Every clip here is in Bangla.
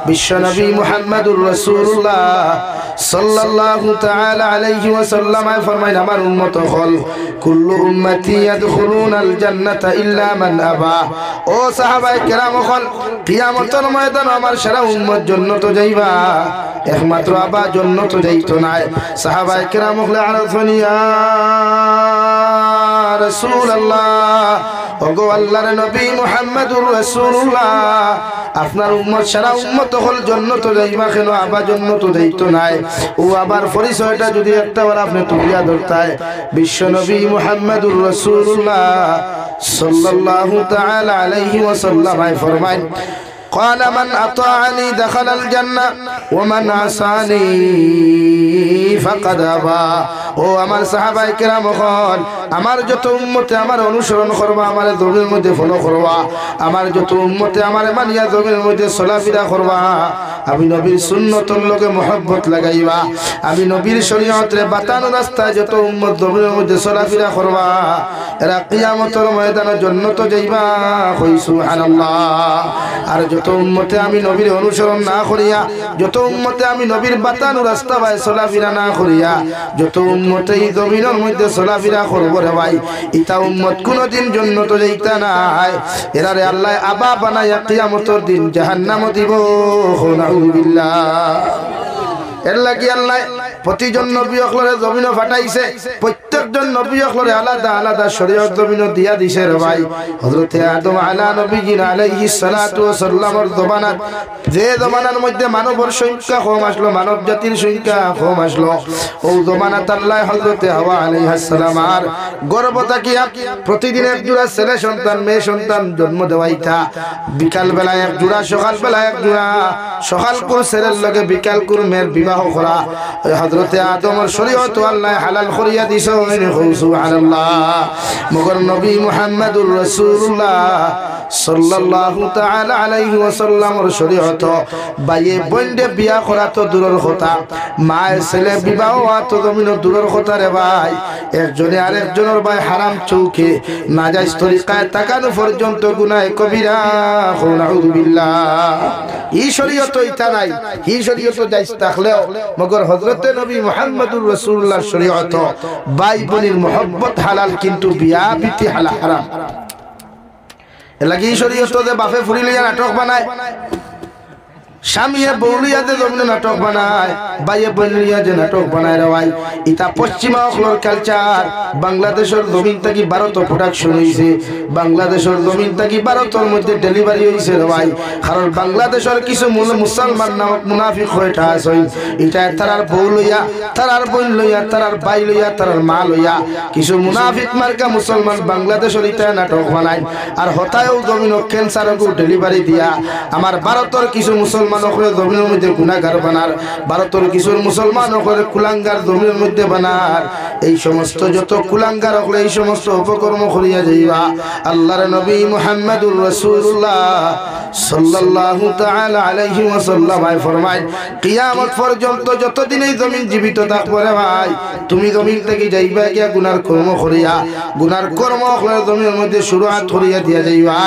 বিশ্বনবী মুহাম্মদুর রাসূলুল্লাহ সাল্লাল্লাহু তাআলা আলাইহি ওয়াসাল্লাম ফরমায় আমার উম্মত হল কুল্লু উম্মতি ইয়াদখুলুনাল জান্নাতা ইল্লা মান আবা। ও সাহাবায়ে কেরাম হল কিয়ামতের ময়দানে আমার সারা উম্মত জান্নাত যাইবা, একমাত্র আবা জান্নাত যাইতো না। সাহাবায়ে কেরাম হল আরফানিয়া রাসূলুল্লাহ, ওগো আল্লাহর নবী মুহাম্মদুর রাসূলুল্লাহ, আপনার উম্মত সারা উম্মত হল জান্নাত যাইবা, কেন আবা জান্নাত যাইতো না? ও আবার পরিচয়টা যদি একটাবার আপনি তুলিয়া ধরতায়, বিশ্বনবী মুহাম্মদুর রাসূলুল্লাহ সাল্লাল্লাহু তাআলা আলাইহি ওয়াসাল্লাম ফরমায় قال من أطاعني دخل الجنة ومن عصاني فقد أبى। ও আমার সাহাবায়ে কেরাম হল আমার যত উম্মতে আমার অনুসরণ করবা, আমার জমির মধ্যে ফলো করবা, আমার যত উম্মতে আমার মানিয়া জমির মধ্যে চলাফেরা করবা, আমি নবীর সুন্নতর লগে মহব্বত লাগাইবা, আমি নবীর শরীয়তের বাতানো রাস্তায় যত উম্মত জমির মধ্যে চলাফেরা করবা, এরা কিয়ামতের ময়দানে জান্নাত যাইবা। কই সুবহানাল্লাহ। আর যত উম্মতে আমি নবীর অনুসরণ না করিয়া, যত উম্মতে আমি নবীর বাতানো রাস্তা বাই চলাফেরা না করিয়া, যত উম্মতে এই জমিনের মধ্যে চলাফেরা করব রে ভাই, ইতা উম্মত কোনদিন জান্নাত যাইতা নাই। এরারে আল্লাহ আবা বানায়া কিয়ামতের দিন জাহান্নাম দিব। নাউযুবিল্লাহ। এর লাগি আল্লাহ প্রতিজন নবী হলরে জমিন ফাটাইছে, প্রত্যেকজন নবী হলরে আলাদা আলাদা শরীয়ত জমিন দিয়া দিছে রে ভাই। হযরত আদম আলা নবীজিন আলাইহিস সালাতু ওয়াস সালামের জমানাত, যে জমানার মধ্যে মানবের সংখ্যা কম আসলো, মানব জাতির সংখ্যা কম আসলো, ও জমানাত আল্লাহ হযরত হাওয়া আলাইহিস সালামার গর্ভ থাকিয়া প্রতিদিন এক জোড়া ছেলে সন্তান মেয়ে সন্তান জন্ম দেওয়াইতা। বিকাল বেলা এক জোড়া, সকাল বেলা এক জোড়া, সকাল কোর ছেলের লগে বিকাল কোর মেয়ের বিবাহ করা। হযরত আদমের শরীয়ত আল্লাহ হালাল করিয়া দিছে। সুবহানাল্লাহ। মগর নবী মুহাম্মদুর রাসূলুল্লাহ সাল্লাল্লাহু তাআলা আলাইহি ওয়াসাল্লামের শরীয়ত বাইয়ে বন্ধে বিয়া করা তো দূরের কথা, মায়ের ছেলে বিবাহ তো জমিন দূরের কথা রে ভাই। একজনে আরেকজনের ভাই হারাম চৌকে নাজায়েজ তরিকায় তাকানো পর্যন্ত গুনাহ কবিরা। নাউযুবিল্লাহ। এই শরীয়ত ইতা নাই, এই শরীয়ত জায়েজ থাকলেও মগর হযরত নবী মুহাম্মদুর রাসূলুল্লাহর শরীয়ত ভাই বোনের মহব্বত হালাল, কিন্তু বিয়া বিতি হারাম। এলাকি শরীয়ত যে বাপে ফুরি লইয়া নাটক বানায়, স্বামীয়ে বউলিয়া যে জমিনে নাটক বানায়, বাইয়ে বউলিয়া যে নাটক বানায় রে ভাই, ইটা পশ্চিমা অখলর কালচার। বাংলাদেশের জমিন থেকে ভারত প্রোডাকশন হয়েছে, বাংলাদেশের জমিন থেকে ভারতের মধ্যে ডেলিভারি হয়েছে রে ভাই। কারণ বাংলাদেশের কিছু মুসলমান নামক মুনাফিক হয়েটা আছে, এটা তারার বউ লইয়া, তারার বোন লইয়া, তারার ভাই লইয়া, তারার মা লইয়া কিছু মুনাফিক মার্কা মুসলমান বাংলাদেশের ইটা নাটক বানায়। আর হতায়ও জমিন ক্যান্সারকে ডেলিভারি দিয়া আমার ভারতের কিছু মুসলমান জমিনের মধ্যে গুনাহগার বানার, ভারতের কিছু মুসলমান কুলাঙ্গার জমিনের মধ্যে বানার। এই সমস্ত যত কুলাঙ্গার হলে এই সমস্ত উপকর্ম করিয়া যাইবা। আল্লাহর নবী মুহাম্মদুর রাসূলুল্লাহ সাল্লাল্লাহু তাআলা আলাইহি ওয়াসাল্লাম ফরমায় কিয়ামত পর্যন্ত যতদিন এই জমিন জীবিত থাকবে রে ভাই, তুমি জমিন থেকে যাইবা গিয়া গুনার কর্ম করিয়া, গুনার কর্ম হলে জমিনের মধ্যে শুরুআত করিয়া দিয়া যাইবা।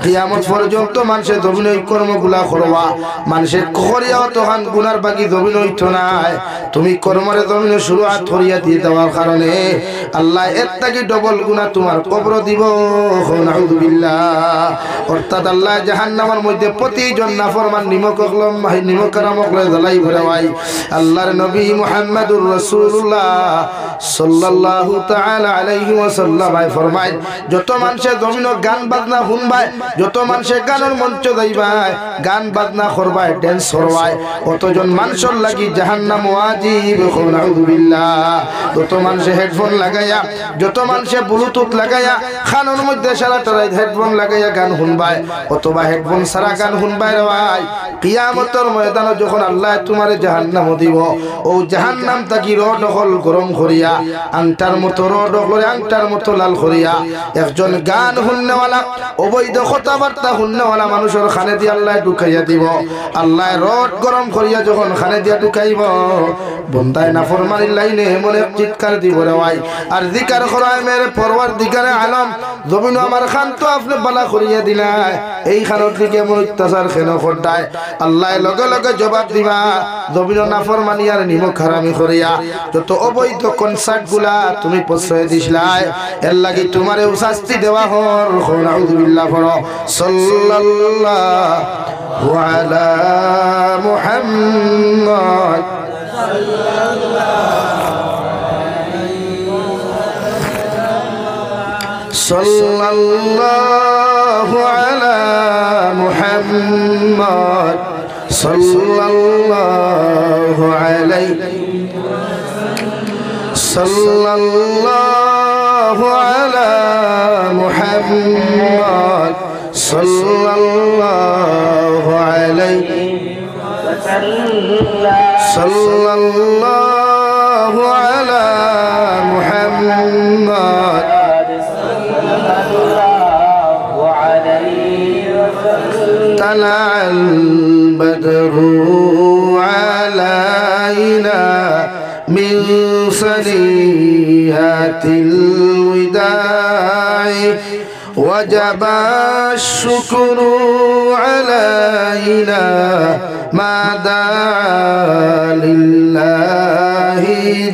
কিয়ামত পর্যন্ত মানুষের জমিন ওই কর্মগুলা করবা, মানুষের করিয়াও তখন গুনার বাকি জমিন হইতো নাই। তুমি কর্মরে জমিনে শুরুআত করিয়া দিয়ে দেওয়ার কারণে আল্লাহ এর থেকে ডবল গুনাহ তোমার কবর দিব। নাউযুবিল্লাহ। অর্থাৎ আল্লাহ জাহান্নামের মধ্যে প্রতিজন নাফরমান নিমকরামকলে জ্বালাই ভরে ভাই। আল্লাহর নবী মুহাম্মদুর রাসূলুল্লাহ সাল্লাল্লাহু তাআলা আলাইহি ওয়াসাল্লাম ফরমায় যত মানুষে জমিন গান বাজনা শুনবায়, যত মানুষে গানের মঞ্চ যাইবায়, গান বাজনা করবায়, ডান্স করবায়, অতজন মানুষের লাগি জাহান্নাম ওয়াজিব। নাউযুবিল্লাহ। যত মানুষে হেডফোন লাগাইয়া, যত মানুষে ব্লুটুথ লাগাইয়া কানের মধ্যে সারাটা রাত হেডফোন লাগাইয়া গান শুনবায়, অথবা হেডফোন সারা গান শুনবায় রে ভাই, কিয়ামতের ময়দানে যখন আল্লাহ তোমারে জাহান্নাম দিব, ও জাহান্নাম থাকি দখল গরম করিয়া করিয়া আংটার মতো রড করে আংটার মতো লাল করিয়া একজন গান হুন্নেওয়ালা অবৈধ কথাবার্তা হুন্নেওয়ালা মানুষের খানে দিয়ে আল্লাহ ঢুকাইয়া দিব। আল্লাহ রড গরম করিয়া যখন খানে দিয়া ঢুকাইব বন্দায় নাফরমানির লাইনে এমন এক চিৎকার দিব রে ভাই আর জিকার করায় মেরে পরওয়ারদিগারে আলম জমিন আমার খান তো আপনি বালা করিয়া দিলাই এই খানের দিকে এমন অত্যাচার কেন করতায় আল্লাহ লগে লগে জবাব দিবা জমিন নাফরমানি আর নিমক হারামি করিয়া যত অবৈধ কনসার্ট গুলা তুমি প্রশ্রয় দিসলাই এর লাগি তোমারেও শাস্তি দেওয়া হল। আউযুবিল্লাহ পড়ো সাল্লাল্লাহু আলা মুহাম্মদ সাল্লাল্লাহু আলা মুহাম্মদ সাল্লাল্লাহু আলাইহি সাল্লাল্লাহু আলা মুহাম্মদ সাল্লাল্লাহু আলাইহি সাল্লাল্লাহু আলা মুহাম্মদ طلع البدر علينا من صنيعة الوداع وجب الشكر علينا ما دعا لله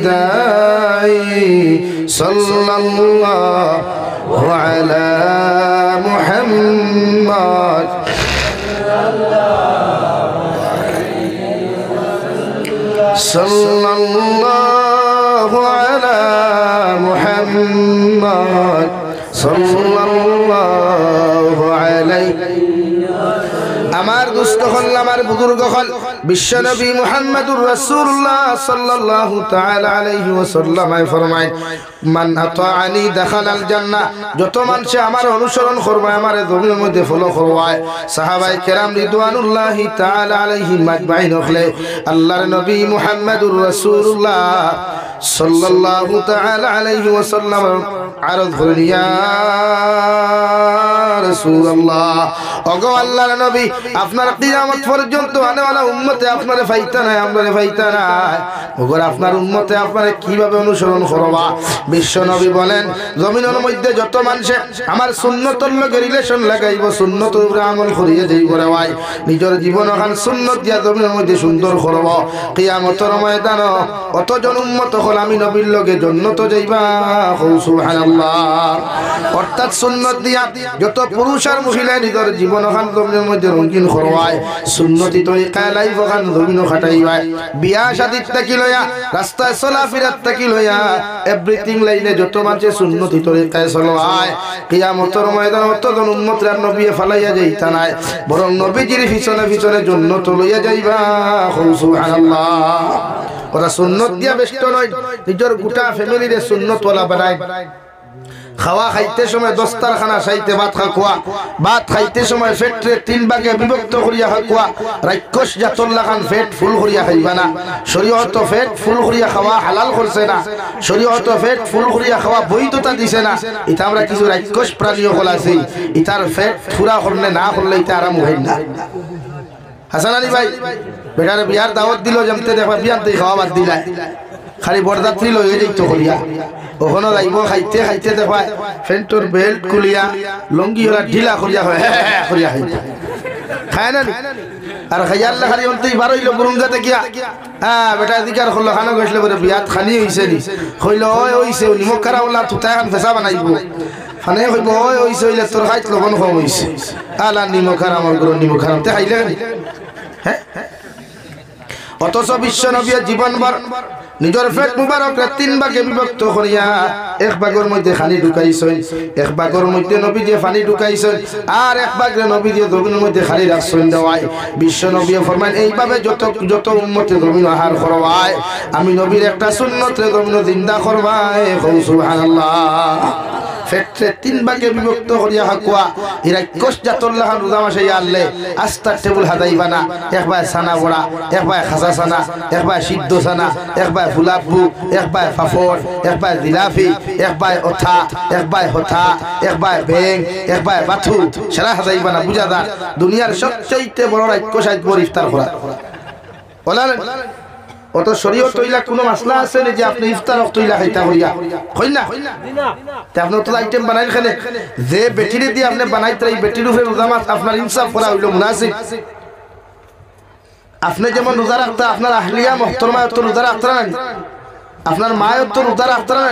داعي صلى الله على محمد صلى الله على محمد صلى الله عليه আমার দুস্থ হল আমার বুজুর্গ হল বিশ্বনবী মুহাম্মদুর রাসূলুল্লাহ সাল্লাল্লাহু তাআলা আলাইহি ওয়াসাল্লাম ফরমায় মান আতাআনি দাখালাল জান্নাহ যত মানুষ আমার অনুসরণ করবে আমারে জমিনের মধ্যে ফলো করবে সাহাবায়ে কেরাম রিদওয়ানুল্লাহি তাআলা আলাইহিম আজমাইন হলে আল্লাহর নবী মুহাম্মদুর রাসূলুল্লাহ সাল্লাল্লাহু তাআলা আলাইহি ওয়াসাল্লাম আরজ করেন ইয়া রাসূলুল্লাহ ওগো আল্লাহর নবী আপনার কিয়ামত পর্যন্ত আনেওয়ালা উম্মতে আপনারে পাইতা নাই আমরারে পাইতা নাই ওগো আপনার উম্মতে আপনারে কিভাবে অনুসরণ করবা বিশ্ব নবী বলেন জমিনের মধ্যে যত মানুষ আমার সুন্নতের লগে রিলেশন লাগাইব সুন্নতের উপরে আমল করিয়া যাইব রে ভাই নিজের জীবন ওখান সুন্নত দিয়া জমিনের মধ্যে সুন্দর করব কিয়ামতের ময়দান অতজন উম্মত হল আমি নবীর লগে জান্নাতে যাইবা সুবহানাল্লাহ অর্থাৎ সুন্নত দিয়া যত পুরুষ আর মহিলা নিজের জীবন ওখান জমিনের মধ্যে রঙিন করবায় সুন্নতি তরিকায় লাইফ ওখান জমিন খাটাইবায় বিয়া শাদী থেকে লইয়া রাস্তায় চলাফেরা থেকে লইয়া এভরিথিং লাইনে যত মানুষ সুন্নতি তরিকায় চলবায় কিয়ামতের ময়দান অতজন উম্মতরা নবী ফালাইয়া যাইতা নাই বরং নবীজির পিছনে পিছনে জান্নাত লইয়া যাইবা সুবহানাল্লাহ ওরা সুন্নত দিয়া ব্যস্ত নয় নিজের গোটা ফ্যামিলিরে সুন্নত ওয়ালা বানায় খাওয়া খাইতে সময় দস্তারখানা সাইতে ভাত খাওয়া ভাত খাইতে সময় ফেটরে তিন ভাগে বিভক্ত করিয়া খাওয়া রাক্ষস জাতল্লা খান ফেট ফুল করিয়া খাইবা না শরীয়ত ফেট ফুল করিয়া খাওয়া হালাল করছে না শরীয়ত ফেট ফুল করিয়া খাওয়া বৈধতা দিছে না এটা আমরা কিছু রাক্ষস প্রাণীও হল আছি ইতার ফেট ফুরা করলে না করলে এটা আরাম হয় না হাসান আলী ভাই বেটার বিয়ার দাওয়াত দিল জমতে দেখবা বিয়াতে খাওয়া বাদ দিলাই খালি বরদাত্রী লইয়ে যাইতো করিয়া ওখানে যাইব খাইতে খাইতে দেখবা ফেন্টর বেল্ট খুলিয়া লঙ্গি হলা ঢিলা করিয়া হয় করিয়া খাইতে খায় না আর খাইয়াল্লা খালি অন্তই বারইলো গুরুঙ্গাতে গিয়া হ্যাঁ বেটা দিকার হলো খানা গেছলে বলে বিয়াত খানি হইছে নি কইল ওই হইছে নিমক খারা ওলা তুতায় খান ফেসা বানাইব খানে কইব ওই হইছে হইলে তোর খাইত লবণ কম হইছে আলা নিমক খারা আমল করো নিমক খারাম তে খাইলে হ্যাঁ অথচ বিশ্ব নবীর জীবনভর নিজের পেট মুবারক তিন ভাগে বিভক্ত করিয়া এক ভাগের মধ্যে পানি ঢুকাইছেন এক ভাগের মধ্যে নবী দিয়ে পানি ঢুকাইছেন আর এক ভাগে নবী দিয়ে জমিনের মধ্যে খালি রাখছেন দেওয়ায় বিশ্ব নবী ফরমান এইভাবে যত যত উম্মতে জমিন আহার করবায় আমি নবীর একটা সুন্নতে জমিন জিন্দা করবায় সুবহানাল্লাহ ফেটরে 3 ভাগে বিভক্ত করিয়া হাকুয়া ইরা কোষ জাতুল্লাহ রোজা মাসে আল্লে আস্তা টেবুল হাদাইবা না একবার সানা বড়া একবার খাসা সানা একবার সিদ্ধ সানা একবার ফুলাবু একবার পাপড় একবার জিলাপি একবার ওঠা একবার হথা একবার বেং একবার বাথু সারা হাদাইবা না বুঝাদার দুনিয়ার সবচেয়ে বড় রাক্ষস আজ বড় ইফতার করা বলেন অত শরীয়ত তৈলা কোনো মাসলা আছে না যে আপনি ইফতার তৈলা খাইতা হইয়া হই না তে আপনি তো আইটেম বানাইল খানে যে বেটিরে দিয়ে আপনি বানাইতে এই বেটির উপরে রোজা মাস আপনার ইনসাফ করা হইল মুনাসিব আপনি যেমন রোজা রাখতা আপনার আহলিয়া মুহতারমা তো রোজা রাখতা না আপনার মায়ের তো রোজা রাখতা না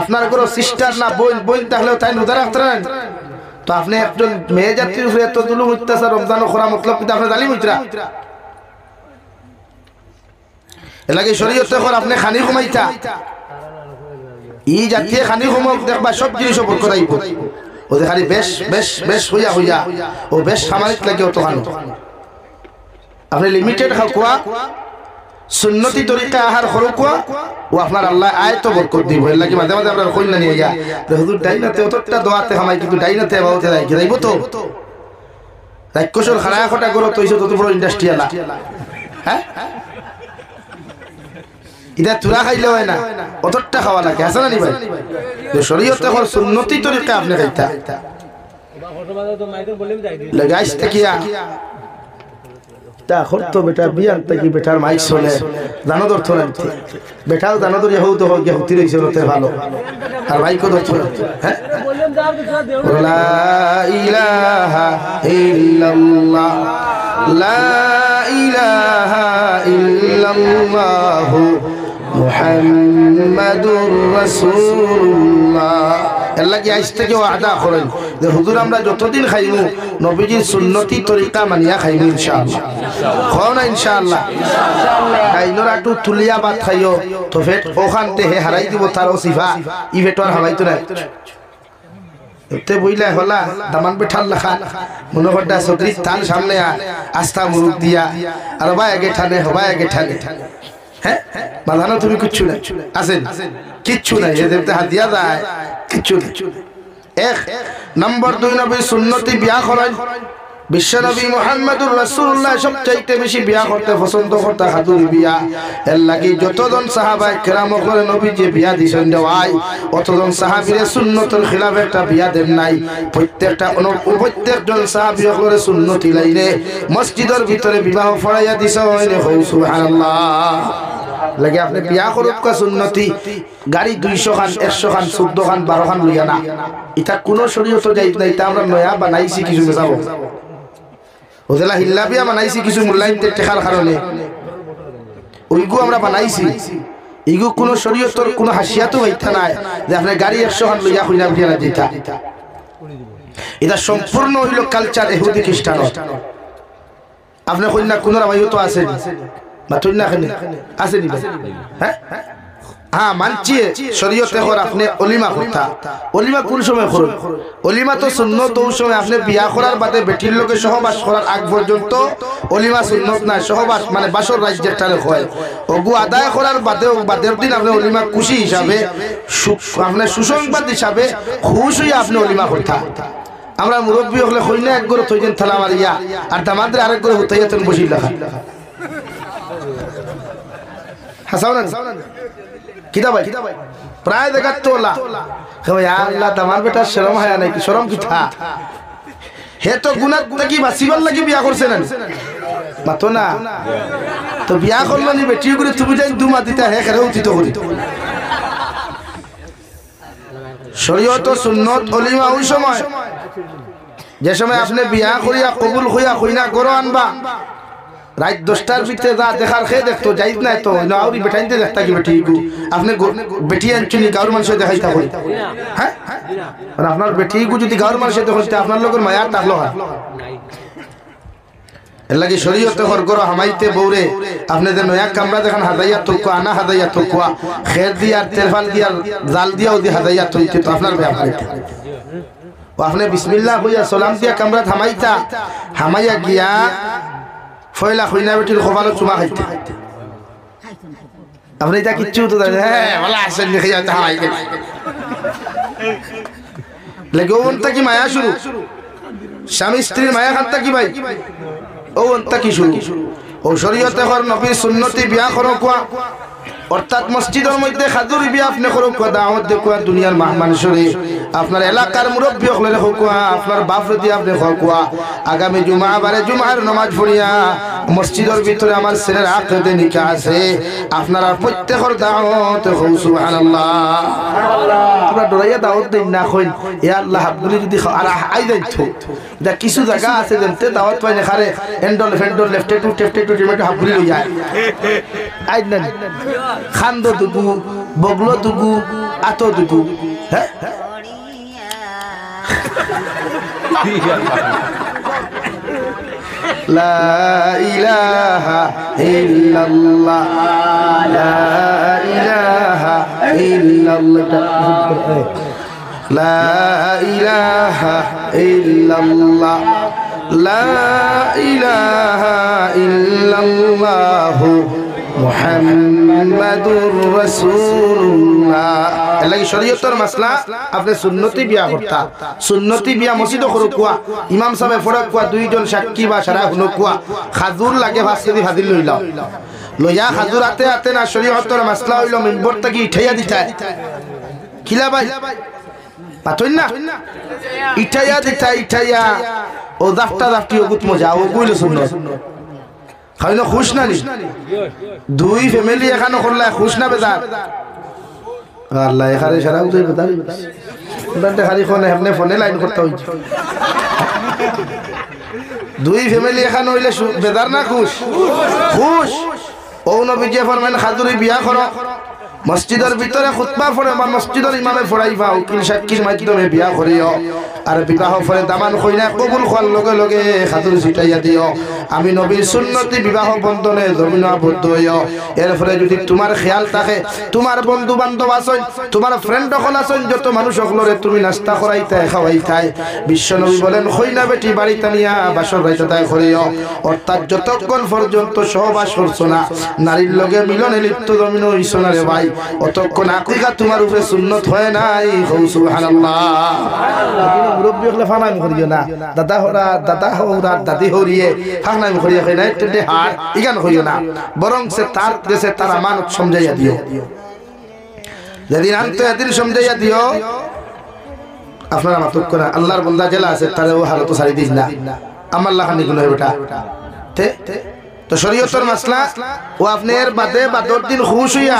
আপনার কোনো সিস্টার না বোন তাহলে তাই রোজা রাখতা না তো আপনি একজন মেয়ে জাতির উপরে এত জুলুম অত্যাচার রমজান করা মতলব কিন্তু আপনি জালিম হইতরা এলাকে শরীয়তে কর আপনি খানি কমাইতা ই জাতীয় খানি কমক দেখবা সব জিনিস উপর করাইব ও দেখালি বেশ বেশ বেশ হইয়া হইয়া ও বেশ সামাজিক লাগে অত খানো আপনি লিমিটেড খাওয়া সুন্নতি তরিকা আহার খরকুয়া ও আপনার আল্লাহ আয়ত বরকত দিব এর লাগি মাঝে মাঝে আপনার কইনা নিয়ে গিয়া হুজুর ডাইনাতে অতটা দোয়াতে খামাই কিন্তু ডাইনাতে বাউতে যাই যাইব তো রাক্ষসর খানা খটা করো তইছো তত বড় ইন্ডাস্ট্রি আলা হ্যাঁ ইদা তুরা খাইলে হয় না অতটা খাওয়া লাগে আছে না নি ভাই যে শরীয়তে কর সুন্নতি তরিকা আপনি খাইতা লাগাইস তাকিয়া তা করতো বেটা বিয়ান থেকে বেটার মাইক চলে দানদর থরাইতে বেটাও দানদর হউ তো হগে হতি রইছে রতে ভালো আর ভাই কো ধরছো হ্যাঁ লা ইলাহা ইল্লাল্লাহ লা ইলাহা ইল্লাল্লাহ মুহাম্মাদুর রাসূলুল্লাহ আল্লাহ কি আজ থেকে ওয়াদা করেন যে হুজুর আমরা যতদিন খাইমু নবীজির সুন্নতি তরিকা মানিয়া খাইমু ইনশাআল্লাহ খাও না ইনশাআল্লাহ খাইনোর একটু তুলিয়া ভাত খাইও তো ফেট ওখানতে হে হারাই দিব তার ওসিফা ই ফেট আর হারাইতো না এতে বইলা হলা দামান বেঠাল লেখা মনে করটা সদরি তার সামনে আস্থা মুরুক দিয়া আর ভাই আগে ঠানে হবাই আগে ঠানে হ্যাঁ মাঝানো তুমি কিচ্ছু নাই আছেন কিচ্ছু নাই এদেরতে হাত দিয়া যায় কিচ্ছু নাই এক নম্বর 2 নবী সুন্নতি বিয়া করেন বিশ্ব নবী মুহাম্মদুর রাসূলুল্লাহ সবচাইতে বেশি বিয়া করতে পছন্দ করতে হাদুর বিয়া এর লাগি যতজন সাহাবা কেরাম করে নবী যে বিয়া দিছেন দেওয়াই অতজন সাহাবীরে সুন্নতের খিলাফ একটা বিয়া দেন নাই প্রত্যেকজন সাহাবী করে সুন্নতি লাইনে মসজিদের ভিতরে বিবাহ পড়াইয়া দিছে হইলে সুবহানাল্লাহ লাগে আপনি বিয়া করুক কা সুন্নতি গাড়ি 200 খান 100 খান 14 খান 12 খান লইয়া না এটা কোন শরীয়ত যাইত না এটা আমরা নয়া বানাইছি কিছু মেসাবো ওদেলা হিল্লা বিয়া বানাইছি কিছু মূল্যায়নতে টেকার কারণে ওইগু আমরা বানাইছি ইগু কোন শরীয়তর কোন হাসিয়াতো হইতা নাই যে আপনি গাড়ি 100 খান লইয়া কইনা বিয়া না দিতা এটা সম্পূর্ণ হইল কালচার ইহুদি খ্রিস্টান আপনি কইনা কোন রাবাইতো আছে মাতুন না খানে আছে নি হ্যাঁ হ্যাঁ মানছি শরীয়তে কর আপনি ওলিমা করতা ওলিমা কোন সময় করুন ওলিমা তো সুন্নত ওই সময় আপনি বিয়া করার বাদে বেটির লোকে সহবাস করার আগ পর্যন্ত ওলিমা সুন্নত না সহবাস মানে বাসর রাজ্যেরটারে হয় ওগু আদায় করার বাদের দিন আপনি ওলিমা খুশি হিসাবে আপনি সুসংবাদ হিসাবে খুশি হয়ে আপনি ওলিমা করতা আমরা মুরব্বী হলে কইনা এক গরো থইছেন থালা মারিয়া আর দামাদের আরেক গরো হতাইয়া তুমি বসি লেখা হাসাওনা কিটা ভাই প্রায় দেখাত তোলা কই আল্লাহ দামার বেটা শরম হয় নাকি শরম কি থা হে তো গুনাহ কি বাসিবার লাগি বিয়া করছেন মাতো না তো বিয়া করলো নি বেটি করে তুমি যাই দুমা দিতা হে করে উঠিত করি শরীয়ত সুন্নত ওলিমা ওই সময় যে সময় আপনি বিয়া করিয়া কবুল হইয়া কইনা গরো আনবা রাত 10টার ভিতরে যা দেখার খেয়ে দেখতো যাইত নাই তো নাউরি বেটাইতে দেখতা কি বেটি আপনি বেটি আনছুনি গাঁর মানুষ দেখাইতা কই হ্যাঁ আর আপনার বেটি যদি গাঁর মানুষ দেখাইতে আপনার লোকের মায়া থাকলো হয় এর লাগি শরীয়তে হর গরো হামাইতে বউরে আপনি যে নয়া কামরা দেখেন হাদাইয়া তোকো আনা হাদাইয়া তোকো খের দিয়া তেলফাল দিয়া জাল দিয়াও দি হাদাইয়া তোইতে তো আপনার ব্যাপার ও আপনি বিসমিল্লাহ কইয়া সালাম দিয়া কামরা থামাইতা হামাইয়া গিয়া ফয়লা কইনা বেটির খোবালো চুমা খাইতে আপনি এটা কিচ্ছু তো হ্যাঁ ভালো আসেন দেখে যাতে হামাই লাগে ওনটা কি মায়া শুরু স্বামী স্ত্রীর মায়া খানটা কি ভাই ওনটা কি শুরু ও শরীয়তে হর নবীর সুন্নতি বিয়া করো কোয়া অর্থাৎ মসজিদের মধ্যে খাজুরি বিয়া আপনি করো কোয়া দাওয়াত দে কোয়া দুনিয়ার মেহমান শরীফ আপনার এলাকার মুরব্বী হলে রেখো কোয়া আপনার বাপ রতি আপনি কোয়া আগামী জুমা বারে জুমার নামাজ পড়িয়া মসজিদের ভিতরে আমার ছেলের আকদে নিকাহ আছে আপনারা প্রত্যেকের দাওয়াত হও সুবহানাল্লাহ আমরা ডরাইয়া দাওয়াত দেই না কই ইয়া আল্লাহ হাবগুলি যদি আর আই যাইতো দা কিছু জায়গা আছে যেতে দাওয়াত পাই না খারে এন্ডল ফেন্ডল লেফটে টু টিমেটো হাবগুলি লই যায় আই না খান্দো দুগু বগলো দুগু আতো দুগু হ্যাঁ লা ইলাহা ইল্লাল্লাহ লা ইলাহা ইল্লাল্লাহ লা ইলাহা ইল্লাল্লাহ লা ইলাহা ইল্লাল্লাহ মুহাম্মাদুর রাসূলুল্লাহ এলাই শরীয়তের মাসলা আপনি সুন্নতি বিয়া করতা সুন্নতি বিয়া মসজিদে করো কোয়া ইমাম সাহেব ফরক কোয়া দুইজন সাক্ষী বা সারা হুনো কোয়া খাজুর লাগে ভাসকে ভাদিল লইলাও লইয়া খাজুর আতে আতে না শরীয়তের মাসলা হইলো মিম্বর থেকে উঠাইয়া দিতায় কিলা ভাই পাতই না ইঠাইয়া দিতা ইঠাইয়া ও দাফটা দাফটি ওগুত মজা ও কইলো সুন্নাত খাইনো খুশ না নি দুই ফ্যামিলি এখানে করলা খুশ না বেজার আল্লাহ এখানে সারা উঠে বেজার দন্তে খালি ফোনে আপনি ফোনে লাইন করতে হইছে দুই ফ্যামিলি এখানে হইলে বেজার না খুশ খুশ ও নবী যে ফরমান খাজুরি বিয়া করো মসজিদের ভিতরে খুতবা পড়ে বা মসজিদের ইমামে পড়াইবা উকিল সাক্ষীর মাধ্যমে বিয়া করিও আর বিবাহ পরে দামান কইনা কবুল হওয়ার লগে লগে খাতুর ছিটাইয়া দিও আমি নবীর সুন্নতি বিবাহ বন্ধনে জমিন আবদ্ধ হইও এরপরে যদি তোমার খেয়াল থাকে তোমার বন্ধু বান্ধব আছেন তোমার ফ্রেন্ড সকল আছেন যত মানুষ সকলরে তুমি নাস্তা করাইতে খাওয়াইতাই বিশ্বনবী বলেন কইনা বেটি বাড়িতে নিয়া বাসর রাইতে করিও অর্থাৎ যতক্ষণ পর্যন্ত সহবাস করছো না নারীর লগে মিলনে লিপ্ত জমিন হইছো না রে ভাই অতক্ষণ আকিকা তোমার উপরে সুন্নত হয় নাই সুবহানাল্লাহ মুরব্বি হলে ফানামি করিও না দাদা হরা দাদি হরিয়ে ফানামি করিয়া কই না টেটে হার ইগান করিও না বরং সে তার দেশে তার আমানত সমঝাইয়া দিও যেদিন আনতে এদিন সমঝাইয়া দিও আপনারা মাতুক করা আল্লাহর বান্দা জেলা আছে তারেও হালত সারি দিস না আমার লাখানি গুলো বেটা তে তো শরীয়তের মাসলা ও আপনার বাদে বাদর দিন খুশ হইয়া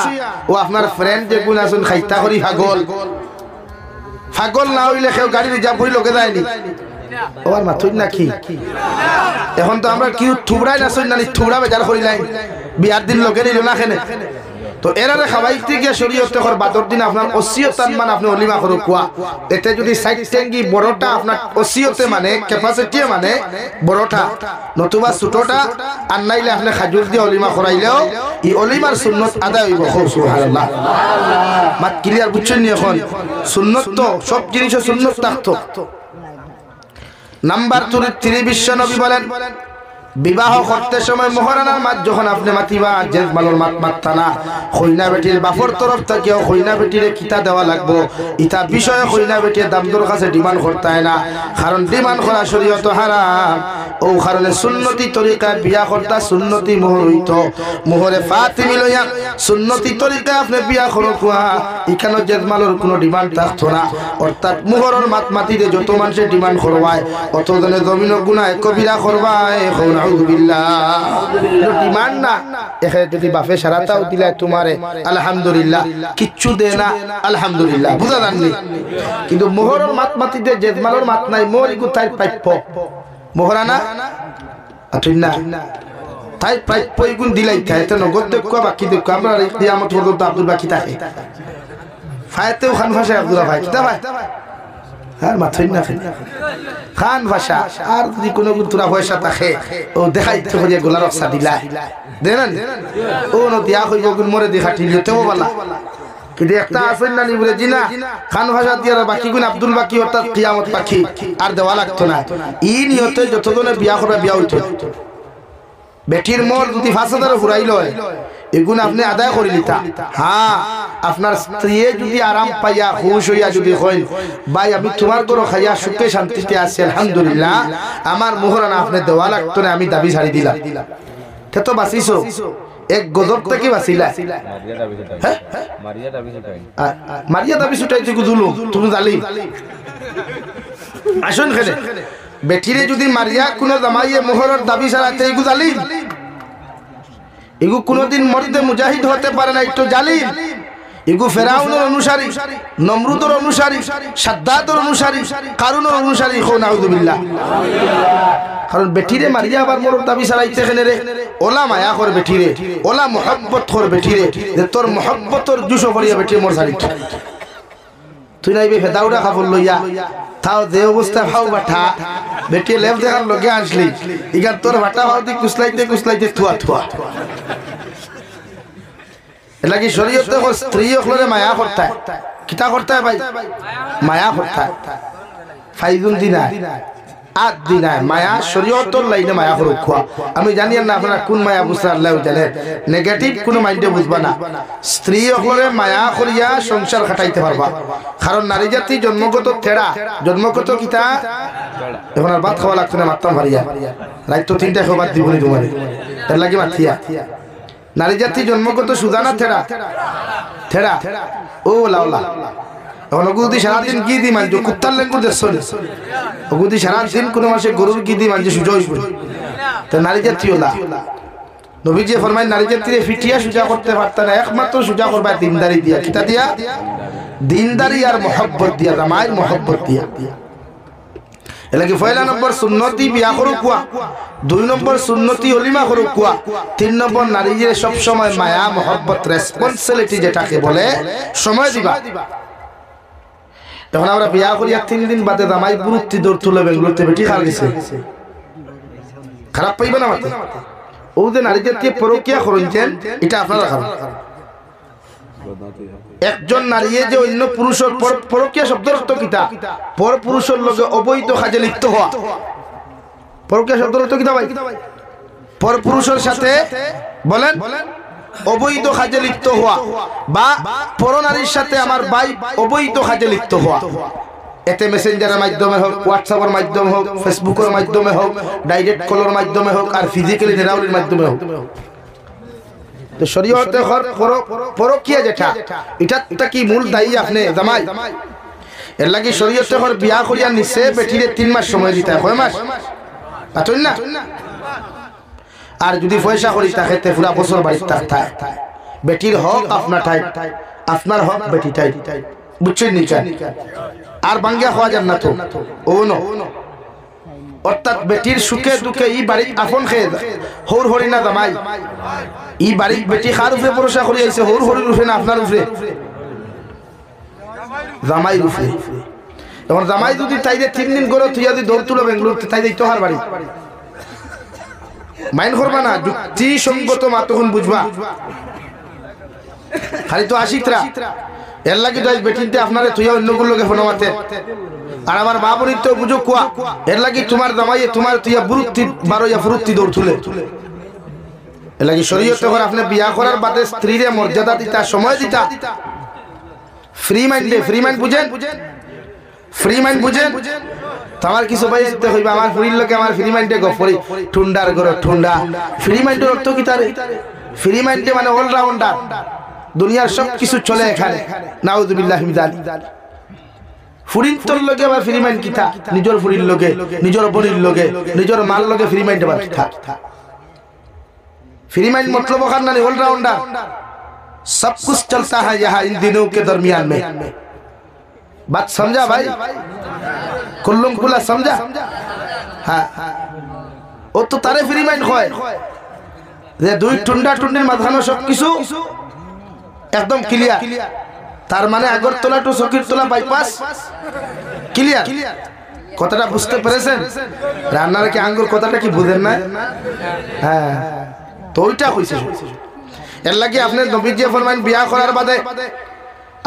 ও আপনার ফ্রেন্ড যে গুণ আছেন খাইতা করি পাগল না হইলে কেউ গাড়ি রিজার্ভ হই লোকে যায়নি ওর মাথুই নাকি এখন তো আমরা কি থুবড়াই না সই না থুবড়া বেজার করি নাই বিয়ার দিন লোকে নিল না খেনে তো এরারে খাওয়াইতে গিয়ে শরীয়তে কর বাদর দিন আপনার ওসিয়তান মানে আপনি অলিমা করো কোয়া এতে যদি সাইড টেঙ্গি বড়টা আপনার ওসিয়তে মানে ক্যাপাসিটি মানে বড়টা নতুবা ছোটটা আর নাইলে আপনি খাজুর দিয়ে অলিমা করাইলেও এই অলিমার সুন্নত আদায় হইব সুবহানাল্লাহ মাত ক্লিয়ার বুঝছেন নি এখন সুন্নত তো সব জিনিসের সুন্নত থাকতো নাম্বার 3 বিশ্ব নবী বলেন বিবাহ করতে সময় মোহরানার মাত যখন আপনি মাতিবা জেজ মালর মাত মাত্তা না কইনা বেটির বাপর তরফ থেকেও কইনা বেটিরে কিতা দেওয়া লাগবো ইতা বিষয়ে কইনা বেটির দামদর কাছে ডিমান্ড করতে হয় না কারণ ডিমান্ড করা শরীয়ত হারাম ও কারণে সুন্নতি তরিকায় বিয়া করতা সুন্নতি মোহর হইত মোহরে ফাতিমি লইয়া সুন্নতি তরিকায় আপনি বিয়া করো কুয়া এখানে জেজ মালর কোনো ডিমান্ড থাকতো না অর্থাৎ মোহরের মাত মাতিতে যত মানুষের ডিমান্ড করবায় অত জনে জমিন গুনায় কবিরা করবায় ডিমান্ড না এখানে যদি বাপে সারাটাও দিলে তোমারে আলহামদুলিল্লাহ কিচ্ছু দে না আলহামদুলিল্লাহ বুঝা জাননি কিন্তু মোহরের মাত মাতিতে জেজমালের মাত নাই মোহর ইগু তাই প্রাপ্য মোহরানা ঠিক না তাই প্রাপ্য ইগুন দিলাই খায় তো নগদ দেখো বাকি দেখো আমরা কিয়ামত পর্যন্ত আব্দুল বাকি থাকে ফায়াতেও খান ভাষায় আব্দুল্লাহ ভাই কিতা ভাই আর মাথুই না খান ভাষা আর যদি কোনো তোরা পয়সা থাকে ও দেখাইতে করিয়া গোলা রক্ষা দিলা দেন ও নদিয়া হইব গুণ মরে দেখা ঠিলিও তেও বলা কিন্তু একটা আসেন না নিবলে জিনা খান ভাষা দিয়ে বাকি গুণ আব্দুল বাকি অর্থাৎ কিয়ামত পাখি আর দেওয়া লাগতো না ই নিয়তে যতজনে বিয়া করবে বিয়া হইতো বেটির মোর যদি 5000 ফুরাইল এগুন আপনি আদায় করে নিতা। হ্যাঁ আপনার স্ত্রী যদি আরাম পাইয়া খুশ হইয়া যদি কইন ভাই আমি তোমার ঘর খাইয়া সুখে শান্তিতে আছি আলহামদুলিল্লাহ, আমার মোহরানা আপনি দেওয়া লাগতো না, আমি দাবি ছাড়ি দিলাম, তে তো বাঁচিছো, এক গজব থেকে বাঁচিলা। মারিয়া দাবি ছুটাইতে গুজুলুম তুমি জালি আসুন খেলে বেটিরে যদি মারিয়া কোন জামাইয়ে মোহরের দাবি ছাড়াতে এগু জালিম, এগু কোনদিন মর্দে মুজাহিদ হতে পারে না, একটু জালিম। এগু ফেরাউনের অনুসারী, নমরুদের অনুসারী, সাদ্দাতের অনুসারী, কারুনের অনুসারী। নাউযুবিল্লাহ। কারণ বেটিরে মারিয়া আবার মোর দাবি ছাড়াইতে কেন রে? ওলা মায়া কর বেটিরে, ওলা মোহব্বত কর বেটিরে, যে তোর মোহব্বতর জুসো ভরিয়া বেটিরে মোর ছাড়ি তুই নাইবে ফেদাউডা কাপড় লইয়া তাও যে অবস্থা ভাও বাঠা বেটি লেফ দেখার লগে আসলি ইগার তোর ভাটা ভাও দি কুসলাইতে কুসলাইতে থুয়া থুয়া। এটা কি শরীয়তে স্ত্রী হলে মায়া করতে কিতা করতে ভাই? মায়া করতে ফাইজুন দিনা আট দিনায় মায়া শরীয়তর লাইনে মায়া করুক খোয়া। আমি জানি না আপনারা কোন মায়া বুঝতে আল্লাহ জানে, নেগেটিভ কোনো মাইন্ডে বুঝবা না। স্ত্রী হলে মায়া করিয়া সংসার খাটাইতে পারবা, কারণ নারী জাতি জন্মগত থেড়া, জন্মগত কিতা। এখন আর ভাত খাওয়া লাগতো না, মারতাম ভারিয়া রাত তো 3টায় খাবার দিব নি তোমার, এর লাগে মাথিয়া। নারী জাতি জন্মগত সুজানা থেড়া থেড়া ও লাউলা। এখন ওগুদি সারাদিন কি দি মানছো কুত্তার লেঙ্গুর দেশ, ওগুদি সারাদিন কোনো মাসে গরুর কি দি মানছে সুজয় তো নারী জাতি ওলা। নবীজি ফরমায় নারী জাতিরে ফিটিয়া সুজা করতে পারত না, একমাত্র সুজা করবা দিনদারি দিয়া। কিতা দিয়া? দিনদারি আর মহব্বত দিয়া, জামাইর মহব্বত দিয়া। এলাকি পয়লা নম্বর সুন্নতি বিয়া করু কুয়া, 2 নম্বর সুন্নতি অলিমা করু কুয়া, 3 নম্বর নারীদের সব সময় মায়া মহব্বত রেসপন্সিবিলিটি যেটাকে বলে সময় দিবা। এখন আমরা বিয়া করিয়া 3 দিন বাদে জামাই বুরুত্তি দৌড় তুলে বেঙ্গলোরতে বেটি খাল গেছে, খারাপ পাইবে না মাতে? ও যে নারীদেরকে পরকিয়া করছেন এটা আপনারা খারাপ। একজন নারী যে অন্য পুরুষের পরকিয়া শব্দের অর্থ কিতা? পর পুরুষের লগে অবৈধ কাজে লিপ্ত হওয়া। পরকিয়া শব্দের অর্থ কিতা ভাই? পর পুরুষের সাথে বলেন অবৈধ কাজে লিপ্ত হওয়া, বা পর নারীর সাথে আমার ভাই অবৈধ কাজে লিপ্ত হওয়া। এতে মেসেঞ্জারের মাধ্যমে হোক, হোয়াটসঅ্যাপের মাধ্যমে হোক, ফেসবুকের মাধ্যমে হোক, ডাইরেক্ট কলের মাধ্যমে হোক, আর ফিজিক্যালি নেরাউলির মাধ্যমে হোক। তো শরীয়তে পরকিয়া যেটা এটা কি মূল দায়ী আপনি জামাই। এর লাগি শরীয়তে বিয়া করিয়া নিছে বেটিরে 3 মাস সময় দিতে হয়। কয় মাস? পাতুন না। আর যদি পয়সা করি তাকে পুরা বছর বাড়িতে থাকতায়। বেটির হক আপনার ঠাই, আপনার হক বেটি ঠাই, বুঝছেন নিচা? আর বাঙ্গিয়া খাওয়া যান না তো ও নো। অর্থাৎ বেটির সুখে দুঃখে ই বাড়ি আপন খেয়ে হৌর হরি না জামাই। ই বাড়ি বেটি কার উপরে ভরসা করি আইছে? হৌর হরির উপরে না আপনার উপরে? জামাই উপরে। এখন জামাই যদি তাইরে 3 দিন করে তুই যদি দৌড় তুলো বেঙ্গলোর তাই দিত হার বাড়ি মাইন করবা না, যুক্তি সঙ্গত মাতখন বুঝবা। খালি তো আশিকরা এর লাগে তো বেটিনতে আপনারে তুই অন্যগুলোকে ফোন মাতে। আর আমার মা বোনির তো বুঝো কুয়া এর লাগে তোমার জামাইয়ে তোমার তুই বুরুত্তি 12 ফুরুত্তি দৌড় তুলে। এর লাগে শরীয়তে করে আপনি বিয়া করার বাদে স্ত্রীরে মর্যাদা দিতা, সময় দিতা। ফ্রি মাইন্ডে, ফ্রি মাইন্ড বুঝেন? ফ্রি মাইন্ড বুঝেন? তোমার কিছু ভাই দিতে হইবা আমার ফ্রির লোকে আমার ফ্রি মাইন্ডে গফরি ঠুন্ডার গরো ঠুন্ডা। ফ্রি মাইন্ডের অর্থ কি তারে? ফ্রি মাইন্ডে মানে অলরাউন্ডার, দুনিয়ার সব কিছু চলে এখানে। নাউযুবিল্লাহি মিন যালিক। ফুরির তোর লগে আবার ফ্রি মাইন্ড কিতা? নিজের ফুরির লগে, নিজের বনির লগে, নিজের মাল লগে ফ্রি মাইন্ড আবার কিতা? फ्री माइंड मतलब करना नहीं, ऑलराउंडर, सब कुछ चलता है यहाँ इन दिनों के दरमियान में। बात समझा भाई? कुल्लुम कुल्ला समझा? हाँ, वो तो तारे फ्री माइंड खोए যে দুই টুন্ডা টুন্ডির মাঝখানে সব কিছু একদম ক্লিয়ার। তার মানে আগরতলা টু সকিরতলা বাইপাস ক্লিয়ার। কথাটা বুঝতে পেরেছেন? রান্নার কি আঙ্গুর কথাটা কি বুঝেন না? হ্যাঁ, তো ওইটা হইছে। এর লাগি আপনি নবীজি ফরমান বিয়া করার বাদে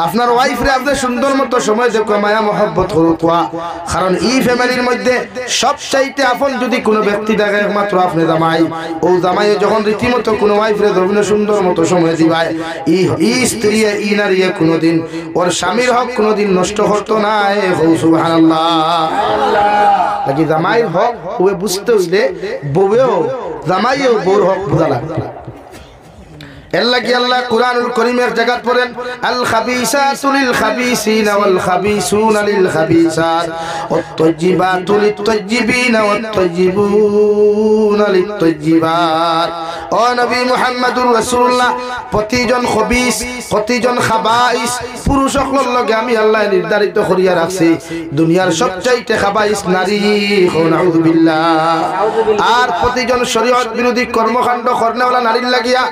আপনার ওয়াইফ রে আপনি সুন্দর মতো সময় দেখো মায়া মহব্বত করো কোয়া কারণ এই ফ্যামিলির মধ্যে সবচাইতে আপন যদি কোনো ব্যক্তি থাকে একমাত্র আপনি জামাই ও জামাই যখন রীতিমতো কোনো ওয়াইফ রে ধরবেন সুন্দর মতো সময় দিবায় এই স্ত্রী এই নারী কোনোদিন ওর স্বামীর হক কোনোদিন নষ্ট করতো না সুবহানাল্লাহ নাকি জামাইয়ের হক ওয়ে বুঝতে হইলে বউয়েও জামাইয়েও বউর হক বোঝা লাগবে আল্লাহ কি আল্লাহ কুরআনুল কারীমের জায়গাত পড়েন আল খাবিসাতু লিল খাবিসিনা ওয়াল খাবিসুনা লিল খাবিসাত ওয়াত তাইয়্যিবাতু লিত তাইয়্যিবিনা ওয়াত তাইয়্যিবুনা লিত তাইয়্যিবাত ও নবী মুহাম্মদুর রাসূলুল্লাহ প্রতিজন খবিস প্রতিজন খাবাইস পুরুষ সকলের লগে আমি আল্লাহ নির্ধারিত করিয়া রাখছি দুনিয়ার সবচাইতে খাবাইস নারী নাউযু বিল্লাহ আর প্রতিজন শরীয়ত বিরোধী কর্মকাণ্ড করনেওয়ালা নারীর লাগিয়া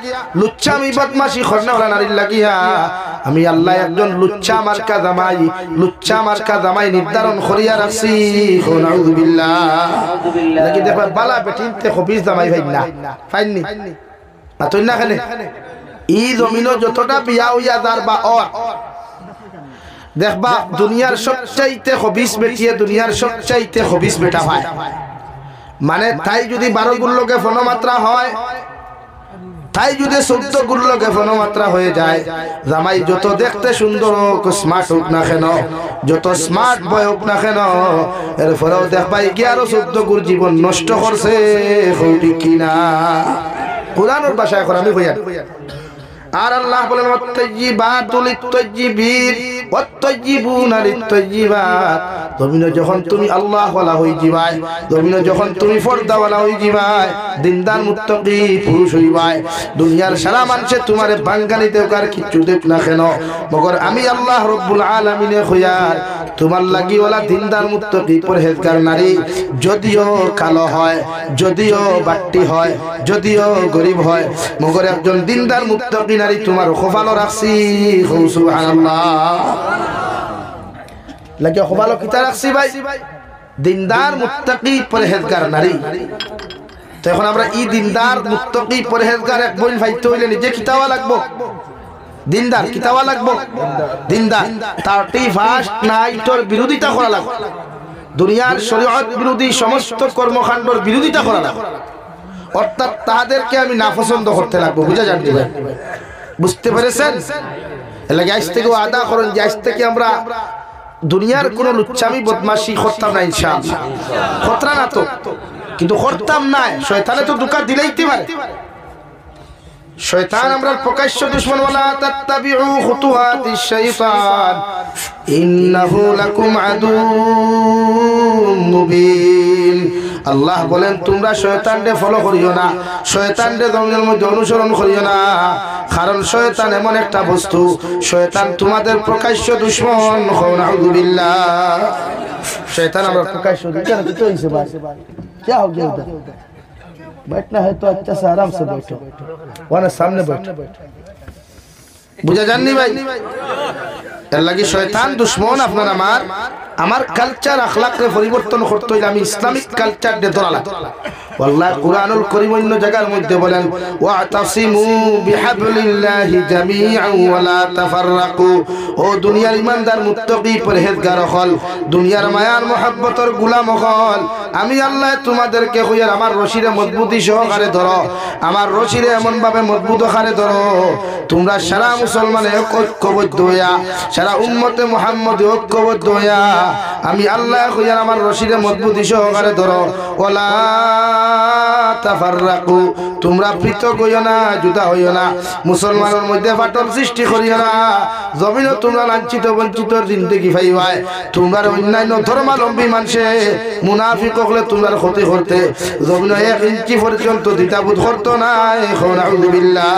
লুচ্চামি বদমাশি করনেওয়ালা নারীর লাগিয়া আমি আল্লাহ একজন লুচ্চা মার্কা জামাই নির্ধারণ করিয়া রাখছি নাউযু বিল্লাহ লাগি দেখবা বালা বেটিনতে খবিস জামাই ভাই না ফাইননি না তুই না খানে ই জমিনো যতটা বিয়া হইয়া যার বা দেখবা দুনিয়ার সবচাইতে খবিস বেটিয়ে দুনিয়ার সবচাইতে খবিস বেটা ভাই মানে তাই যদি 12 গুল্লকে ফনমাত্রা হয় তাই যদি 14 গুল্লকে ফনমাত্রা হয়ে যায় জামাই যত দেখতে সুন্দর হোক স্মার্ট হোক না কেন যত স্মার্ট বয় হোক না কেন এরপরেও দেখবা 11-14 গুর জীবন নষ্ট করছে ঠিক কিনা কুরআনের ভাষায় এখন আমি কইয়া আর আল্লাহ বলেন ওয়াত-তাইয়্যিবাতু লিত-তাইয়্যিবিন ওয়াত-তাইয়্যিবুনা লিত-তাইয়্যিবাত জমিনে যখন তুমি আল্লাহ ওয়ালা হই যাবাই জমিনে যখন তুমি পর্দা ওয়ালা হই যাবাই দিনদার মুত্তাকি পুরুষ হইবাই দুনিয়ার সারা মানুষে তোমারে বাঙ্গালিতে কার কিছু দেখ না কেন মগর আমি আল্লাহ রব্বুল আলামিনে কইয়ার তোমার লাগি ওয়ালা দিনদার মুত্তাকি পরহেজগার নারী যদিও কালো হয় যদিও বাট্টি হয় যদিও গরিব হয় মগর একজন দিনদার মুত্তাকি নারী তোমার খোফালো রাখছি সুবহানাল্লাহ লাগে খোফালো কিতা রাখছি ভাই দিনদার মুত্তাকি পরহেজগার নারী তো এখন আমরা এই দিনদার মুত্তাকি পরহেজগার এক বোন ভাইতে হইলে নিজে কিতাবা লাগবো দিনদার কিতাবা লাগবো দিনদার 31st নাইটর বিরোধিতা করা লাগবে দুনিয়ার শরীয়ত বিরোধী সমস্ত কর্মকাণ্ডর বিরোধিতা করা লাগবে অর্থাৎ তাদেরকে আমি নাপছন্দ করতে লাগবো বুঝা জানতে ভাই বুঝতে পেরেছেন এলাকা আজ থেকে আদা করেন যে আজ থেকে আমরা দুনিয়ার কোনো লুচ্চামি বদমাশি করতাম না ইনশাআল্লাহ খতরা না তো কিন্তু করতাম না শয়তানে তো দুকা দিলেইতে পারে শয়তান আমরা প্রকাশ্য দুশমন ওয়ালা তাত্তাবিউ খুতুওয়াতিশ শাইতান ইন্নাহু লাকুম আদুউম মুবিন আল্লাহ বলেন তোমরা শয়তানকে ফলো করিও না শয়তানকে জমিনের মধ্যে অনুসরণ করিও না কারণ শয়তান এমন একটা বস্তু শয়তান তোমাদের প্রকাশ্য দুশমন নাউযু বিল্লাহ শয়তান আমরা প্রকাশ্য দুশমন তো হইছে ভাই কি हो गया उधर बैठना है तो अच्छा से आराम से बैठो वहां सामने बैठो বুঝা জাননি ভাই এর লাগি শয়তান দুশমন আপনার আমার কালচার আখলাক রে পরিবর্তন করতে হইলে আমি ইসলামিক কালচার দে ধরালা আল্লাহ কুরআনুল কারীম অন্য জায়গার মধ্যে বলেন ওয়াতাসিমু বিহাবলিল্লাহি জামিআন ওয়া লা তাফাররাকু ও দুনিয়ার ইমানদার মুত্তাকি পরহেজগার হল দুনিয়ার মায়ার মহব্বতের গোলাম হল আমি আল্লাহ তোমাদেরকে কইয়ার আমার রশিরে মজবুতি সহকারে ধরো আমার রশিরে এমন ভাবে মজবুত আকারে ধরো তোমরা সারা মুসলমানে ঐক্যবদ্ধ হইয়া সারা উম্মতে মুহাম্মদে ঐক্যবদ্ধ হইয়া আমি আল্লাহ কইয়ার আমার রশিরে মজবুতি সহকারে ধরো ওয়ালা তাফাররাকু তোমরা পৃথক হইও না জুদা হইও না মুসলমানের মধ্যে ফাটল সৃষ্টি করিও না জমিনে তোমরা লাঞ্ছিত বঞ্চিত জিন্দেগি পাইবাই তোমরা অন্যান্য ধর্মাবলম্বী মানুষে মুনাফিক হলে তোমরা ক্ষতি করতে জমিনে 1 ইঞ্চি পর্যন্ত দ্বিধাবোধ করতো না নাউযু বিল্লাহ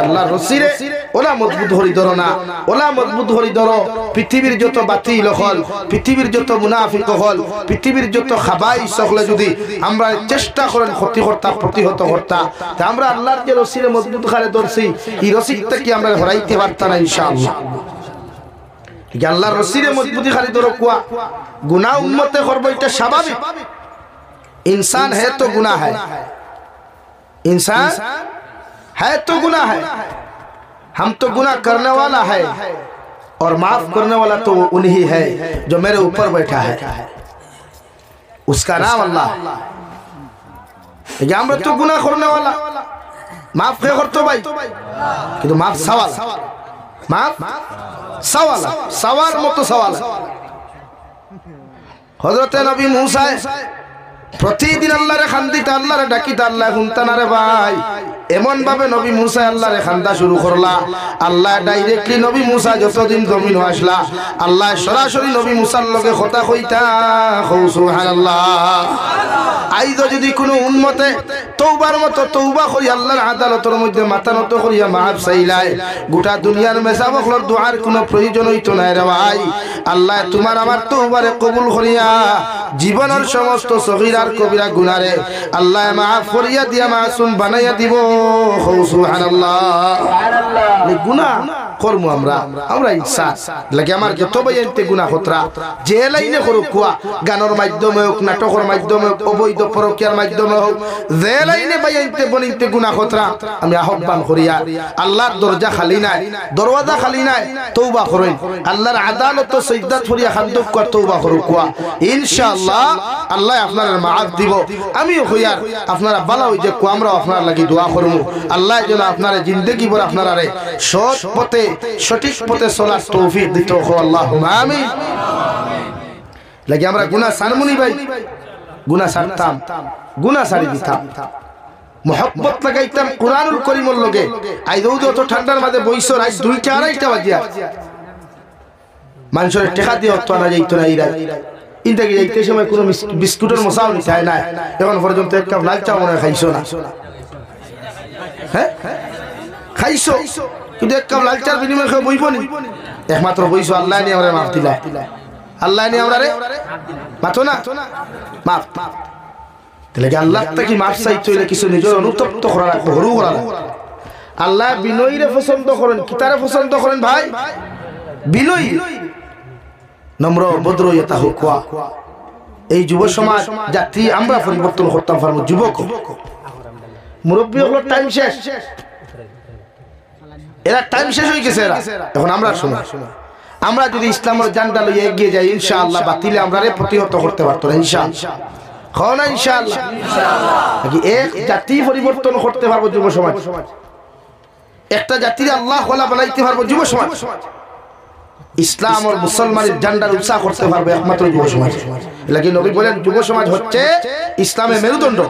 আল্লাহ রসিরে ওলা মজবুত হরি ধরো না ওলা মজবুত হরি ধরো পৃথিবীর যত বাতিল হল পৃথিবীর যত মুনাফিক হল পৃথিবীর যত খাবাইস হলে যদি আমরা চেষ্টা করেন ক্ষতি করতা প্রতিহত করতা তা আমরা আল্লাহর যে রসিরে মজবুত করে ধরছি এই রসিদটা কি আমরা হরাইতে পারতাম না ইনশাআল্লাহ আল্লাহর রসিরে মজবুতি খালি ধরো কুয়া গুনাহ উম্মতে করব এটা স্বাভাবিক इंसान है तो गुनाह है इंसान है तो गुनाह है हम तो गुनाह करने वाला है और माफ करने वाला तो उन्हीं है जो मेरे ऊपर बैठा है, उसका नाम अल्लाह। আমরা তো গুনাহ করনে वाला, মাফ কে করতে ভাই, কিন্তু মাফ সওয়াল, মাফ সওয়াল, সওয়াল মতো সওয়াল। হযরত নবী মুসা প্রতিদিন আল্লাহরে খান্দিতা, আল্লাহরে ডাকিতা, আল্লাহ শুনতা না রে ভাই। এমন ভাবে নবী মুসা আল্লাহরে খান্দা শুরু করলা, আল্লাহ ডাইরেক্টলি নবী মুসা যতদিন জমিন আসলা, আল্লাহ সরাসরি নবী মুসার লগে কথা কইতা, সুবহানাল্লাহ। আইজ যদি কোনো উম্মতে তওবার মতো তওবা করি আল্লাহর আদালতের মধ্যে মাথা নত করিয়া মাফ চাইলাই, গোটা দুনিয়ার মেসাবকলর দুআর কোনো প্রয়োজন হইতো না রে ভাই। আল্লাহ তোমার আমার তওবারে কবুল করিয়া জীবনের সমস্ত সগীরা আর কবিরা গুনারে আল্লাহ মাফ করিয়া দিয়া মাসুম বানাইয়া দিব, সুবহানাল্লাহ। গুনাহ করমু আমরা, আমরা ইনসান লাগে আমার যত বাইতে গুনাহ হতরা যে লাইনে করুক, কুয়া গানের মাধ্যমে হোক, নাটকের মাধ্যমে হোক, অবৈধ পরকীয়ার মাধ্যমে হোক, যে লাইনে বাইতে বনিতে গুনাহ হতরা আমি আহ্বান করিয়া আল্লাহর দরজা খালি নাই, দরওয়াজা খালি নাই, তওবা করেন। আল্লাহর আদালত সিজদাত করিয়া খান্দুক কর তওবা করুক, কুয়া ইনশাআল্লাহ আল্লাহ আপনার মাফ দিব। আমিও হইয়ার আপনারা ভালো হই যে কুয়া আমরা আপনার লাগি দোয়া করব, আল্লাহ যেন আপনার জিন্দেগি ভর আপনারা সৎ পথে সঠিক পথে চলার তৌফিক দিতে হোক, আল্লাহুম্মা আমিন। লাগে আমরা গুনাহ সারমুনি ভাই, গুনাহ সারতাম, গুনাহ সারি দিতাম, মোহাব্বত লাগাইতাম কুরআনুল কারীমের লগে। আই দৌদ তো ঠান্ডার মাঝে বইছো রাত 2টা 2:30টা বাজিয়া মানুষের টাকা দিয়ে অত না যাইতো না। ইরা ইনটাকে যাইতে সময় কোনো বিস্কুটের মশাও নি চায় না, এখন পর্যন্ত এক কাপ লাল চা মনে খাইছো না, হ্যাঁ খাইছো, কিন্তু এক কাপ লাল চার বিনিময়ে খেয়ে বইব নি? একমাত্র বইছো আল্লাহ নিয়ে আমরা মাফ দিলা, আল্লাহ নিয়ে আমরা রে মাথো না মাফ। তাহলে কি আল্লাহ থেকে মাফ চাইতে হইলে কিছু নিজের অনুতপ্ত করা রাখবো, হরু করা রাখবো। আল্লাহ বিনয়ীরে পছন্দ করেন, কিতারে পছন্দ করেন ভাই? বিনয়ী, নম্র, ভদ্র, ইয়া হুকুয়া। এই যুব সমাজ জাতি আমরা পরিবর্তন করতাম পারবো। যুবক মুরব্বী হলো টাইম শেষ, এরা টাইম শেষ হয়ে গেছে, এরা এখন আমরা শুনো, আমরা যদি ইসলামের জানটা লইয়া এগিয়ে যাই ইনশাআল্লাহ বাতিলে আমরা প্রতিহত করতে পারতো না, ইনশাআল্লাহ। খাও না ইনশাআল্লাহ, এক জাতি পরিবর্তন করতে পারবো যুব সমাজ, একটা জাতির আল্লাহ ওয়ালা বানাইতে পারবো যুব সমাজ, ইসলাম আর মুসলমানের জান্ডার উৎসাহ করতে পারবে একমাত্র যুব সমাজ। এলাকি নবী বলেন যুব সমাজ হচ্ছে ইসলামের মেরুদণ্ড।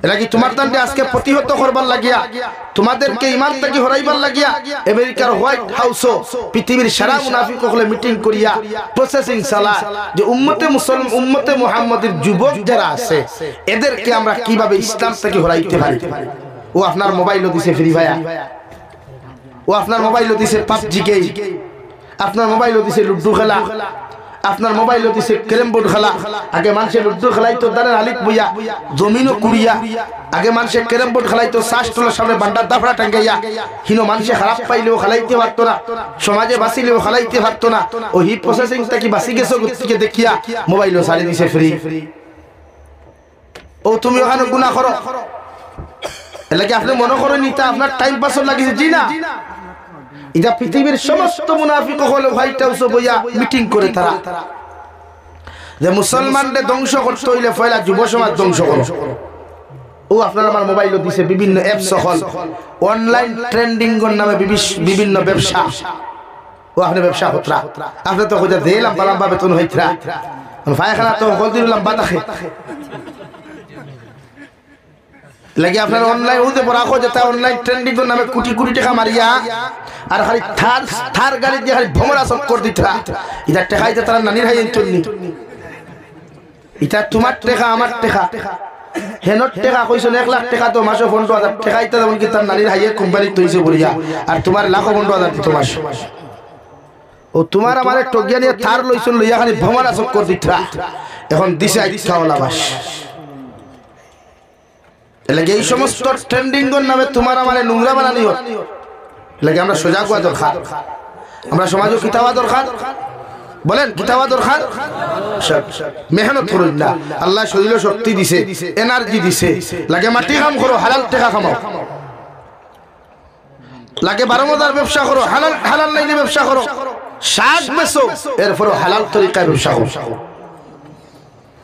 এলাকি তোমার দান্ডে আজকে প্রতিহত করবার লাগিয়া, তোমাদেরকে ইমান থেকে হরাইবার লাগিয়া আমেরিকার হোয়াইট হাউসও পৃথিবীর সারা মুনাফিক হলে মিটিং করিয়া প্রসেসিং চালা যে উম্মতে মুসলমান, উম্মতে মুহাম্মাদের যুবক যারা আছে এদেরকে আমরা কিভাবে ইসলাম থেকে হরাইতে পারি। ও আপনার মোবাইলও দিছে ফ্রি ফায়ার, ও আপনার মোবাইলও দিছে পাবজি গেম, আপনার মোবাইলও দিছে লুডু খেলা, আপনার মোবাইলও দিছে ক্যারাম বোর্ড খেলা। আগে মানুষের লুডু খেলাইতো দানের আলিক বইয়া জমিনও কুড়িয়া, আগে মানুষের ক্যারাম বোর্ড খেলাইতো শাসটোলার সামনে বান্ডার দাফড়া টাঙ্গাইয়া, হিনো মানুষে খারাপ পাইলেও খেলাইতে পারতো না, সমাজে বাঁচিলেও খেলাইতে পারতো না। ও হি প্রসেসিংটা কি বাঁচি গেছো থেকে দেখিয়া মোবাইলও ছাড়ি দিছে ফ্রি। ও তুমি ওখানে গুনাহ করো, এলাকি আপনি মনে করেন এটা আপনার টাইম পাসও লাগিছে? জি না, এটা পৃথিবীর সমস্ত মুনাফিক হলো হোয়াইট হাউসে বইয়া মিটিং করে তারা যে মুসলমানদের ধ্বংস করতে হইলে পয়লা যুব সমাজ ধ্বংস করো। ও আপনার আমার মোবাইলও দিছে বিভিন্ন অ্যাপস হল অনলাইন ট্রেন্ডিং এর নামে বিভিন্ন ব্যবসা। ও আপনি ব্যবসা হতরা, আপনি তো কইতা দিলাম বালাম্বা বেতন হইতরা, ফায়খানা তো কল দিলাম বাতাখে লাগে আপনার অনলাইন ওতে রাখো যেটা অনলাইন ট্রেন্ডিং এর নামে কোটি কোটি টাকা মারিয়া আর খালি থার গাড়ি দিয়ে খালি ভমরা সব করে দিতরা। এটা টাকাইতে তারা নানির হাই এনতনি, এটা তোমার টাকা আমার টাকা, হেনর টাকা কইছো 1 লাখ টাকা তো মাসে 15,000 টাকাইতে যেমন কি তার নানির হাইয়ে কোম্পানি তৈছে বলিয়া আর তোমার লাখ 15,000 দিত মাস। ও তোমার আমারে টগিয়া নিয়ে থার লইছো লইয়া খালি ভমরা সব করে দিতরা। এখন দিছে আইছা ওলা বাস এলাকে এই সমস্ত ট্রেন্ডিং এর নামে তোমার আমারে নোংরা বানানি হয়। এলাকে আমরা সোজা হওয়া দরকার, আমরা সমাজে কিতাবা দরকার, বলেন কিতাবা দরকার, মেহনত করুন না। আল্লাহ শরীর শক্তি দিছে, এনার্জি দিছে, লাগে মাটি কাম করো, হালাল টাকা কামাও। লাগে 12 মজার ব্যবসা করো, হালাল হালাল লাইনে ব্যবসা করো, শাক বেচো, এরপর হালাল তরিকায় ব্যবসা করো।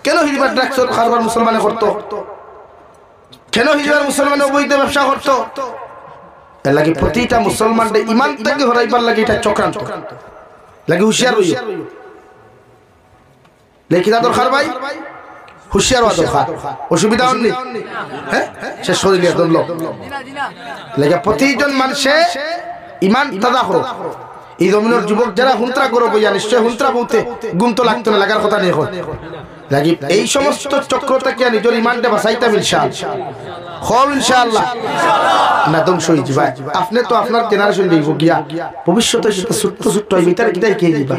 কেন হিজবার ড্রাগসের কারবার মুসলমানে করতো? কেন হিজবার মুসলমানে অবৈধ ব্যবসা করতো? এর লাগে প্রতিটা মুসলমানদের ইমানটাকে হরাইবার লাগে এটা চক্রান্ত লাগে। হুঁশিয়ার হইও, লেখিতা দরকার ভাই, হুঁশিয়ার হওয়া দরকার। অসুবিধা হননি? হ্যাঁ, সে শরীরে ধরল লেগে প্রতিজন মানুষে ইমান তাজা করো। এই জমিনের যুবক যারা হুন্ত্রা করো বইয়া নিশ্চয় হুন্ত্রা বলতে গুণ তো লাগতো না, লাগার কথা নেই লাগি। এই সমস্ত চক্র থেকে নিজের ইমানটা বাঁচাইতাম ইনশাআল্লাহ, ইনশাআল্লাহ না ধ্বংস হয়ে যাবে। আপনি তো আপনার জেনারেশন দেখব গিয়া ভবিষ্যতে সেটা ছোট্ট ছোট্ট হইবে, তার কিটাই খেয়ে যাবা।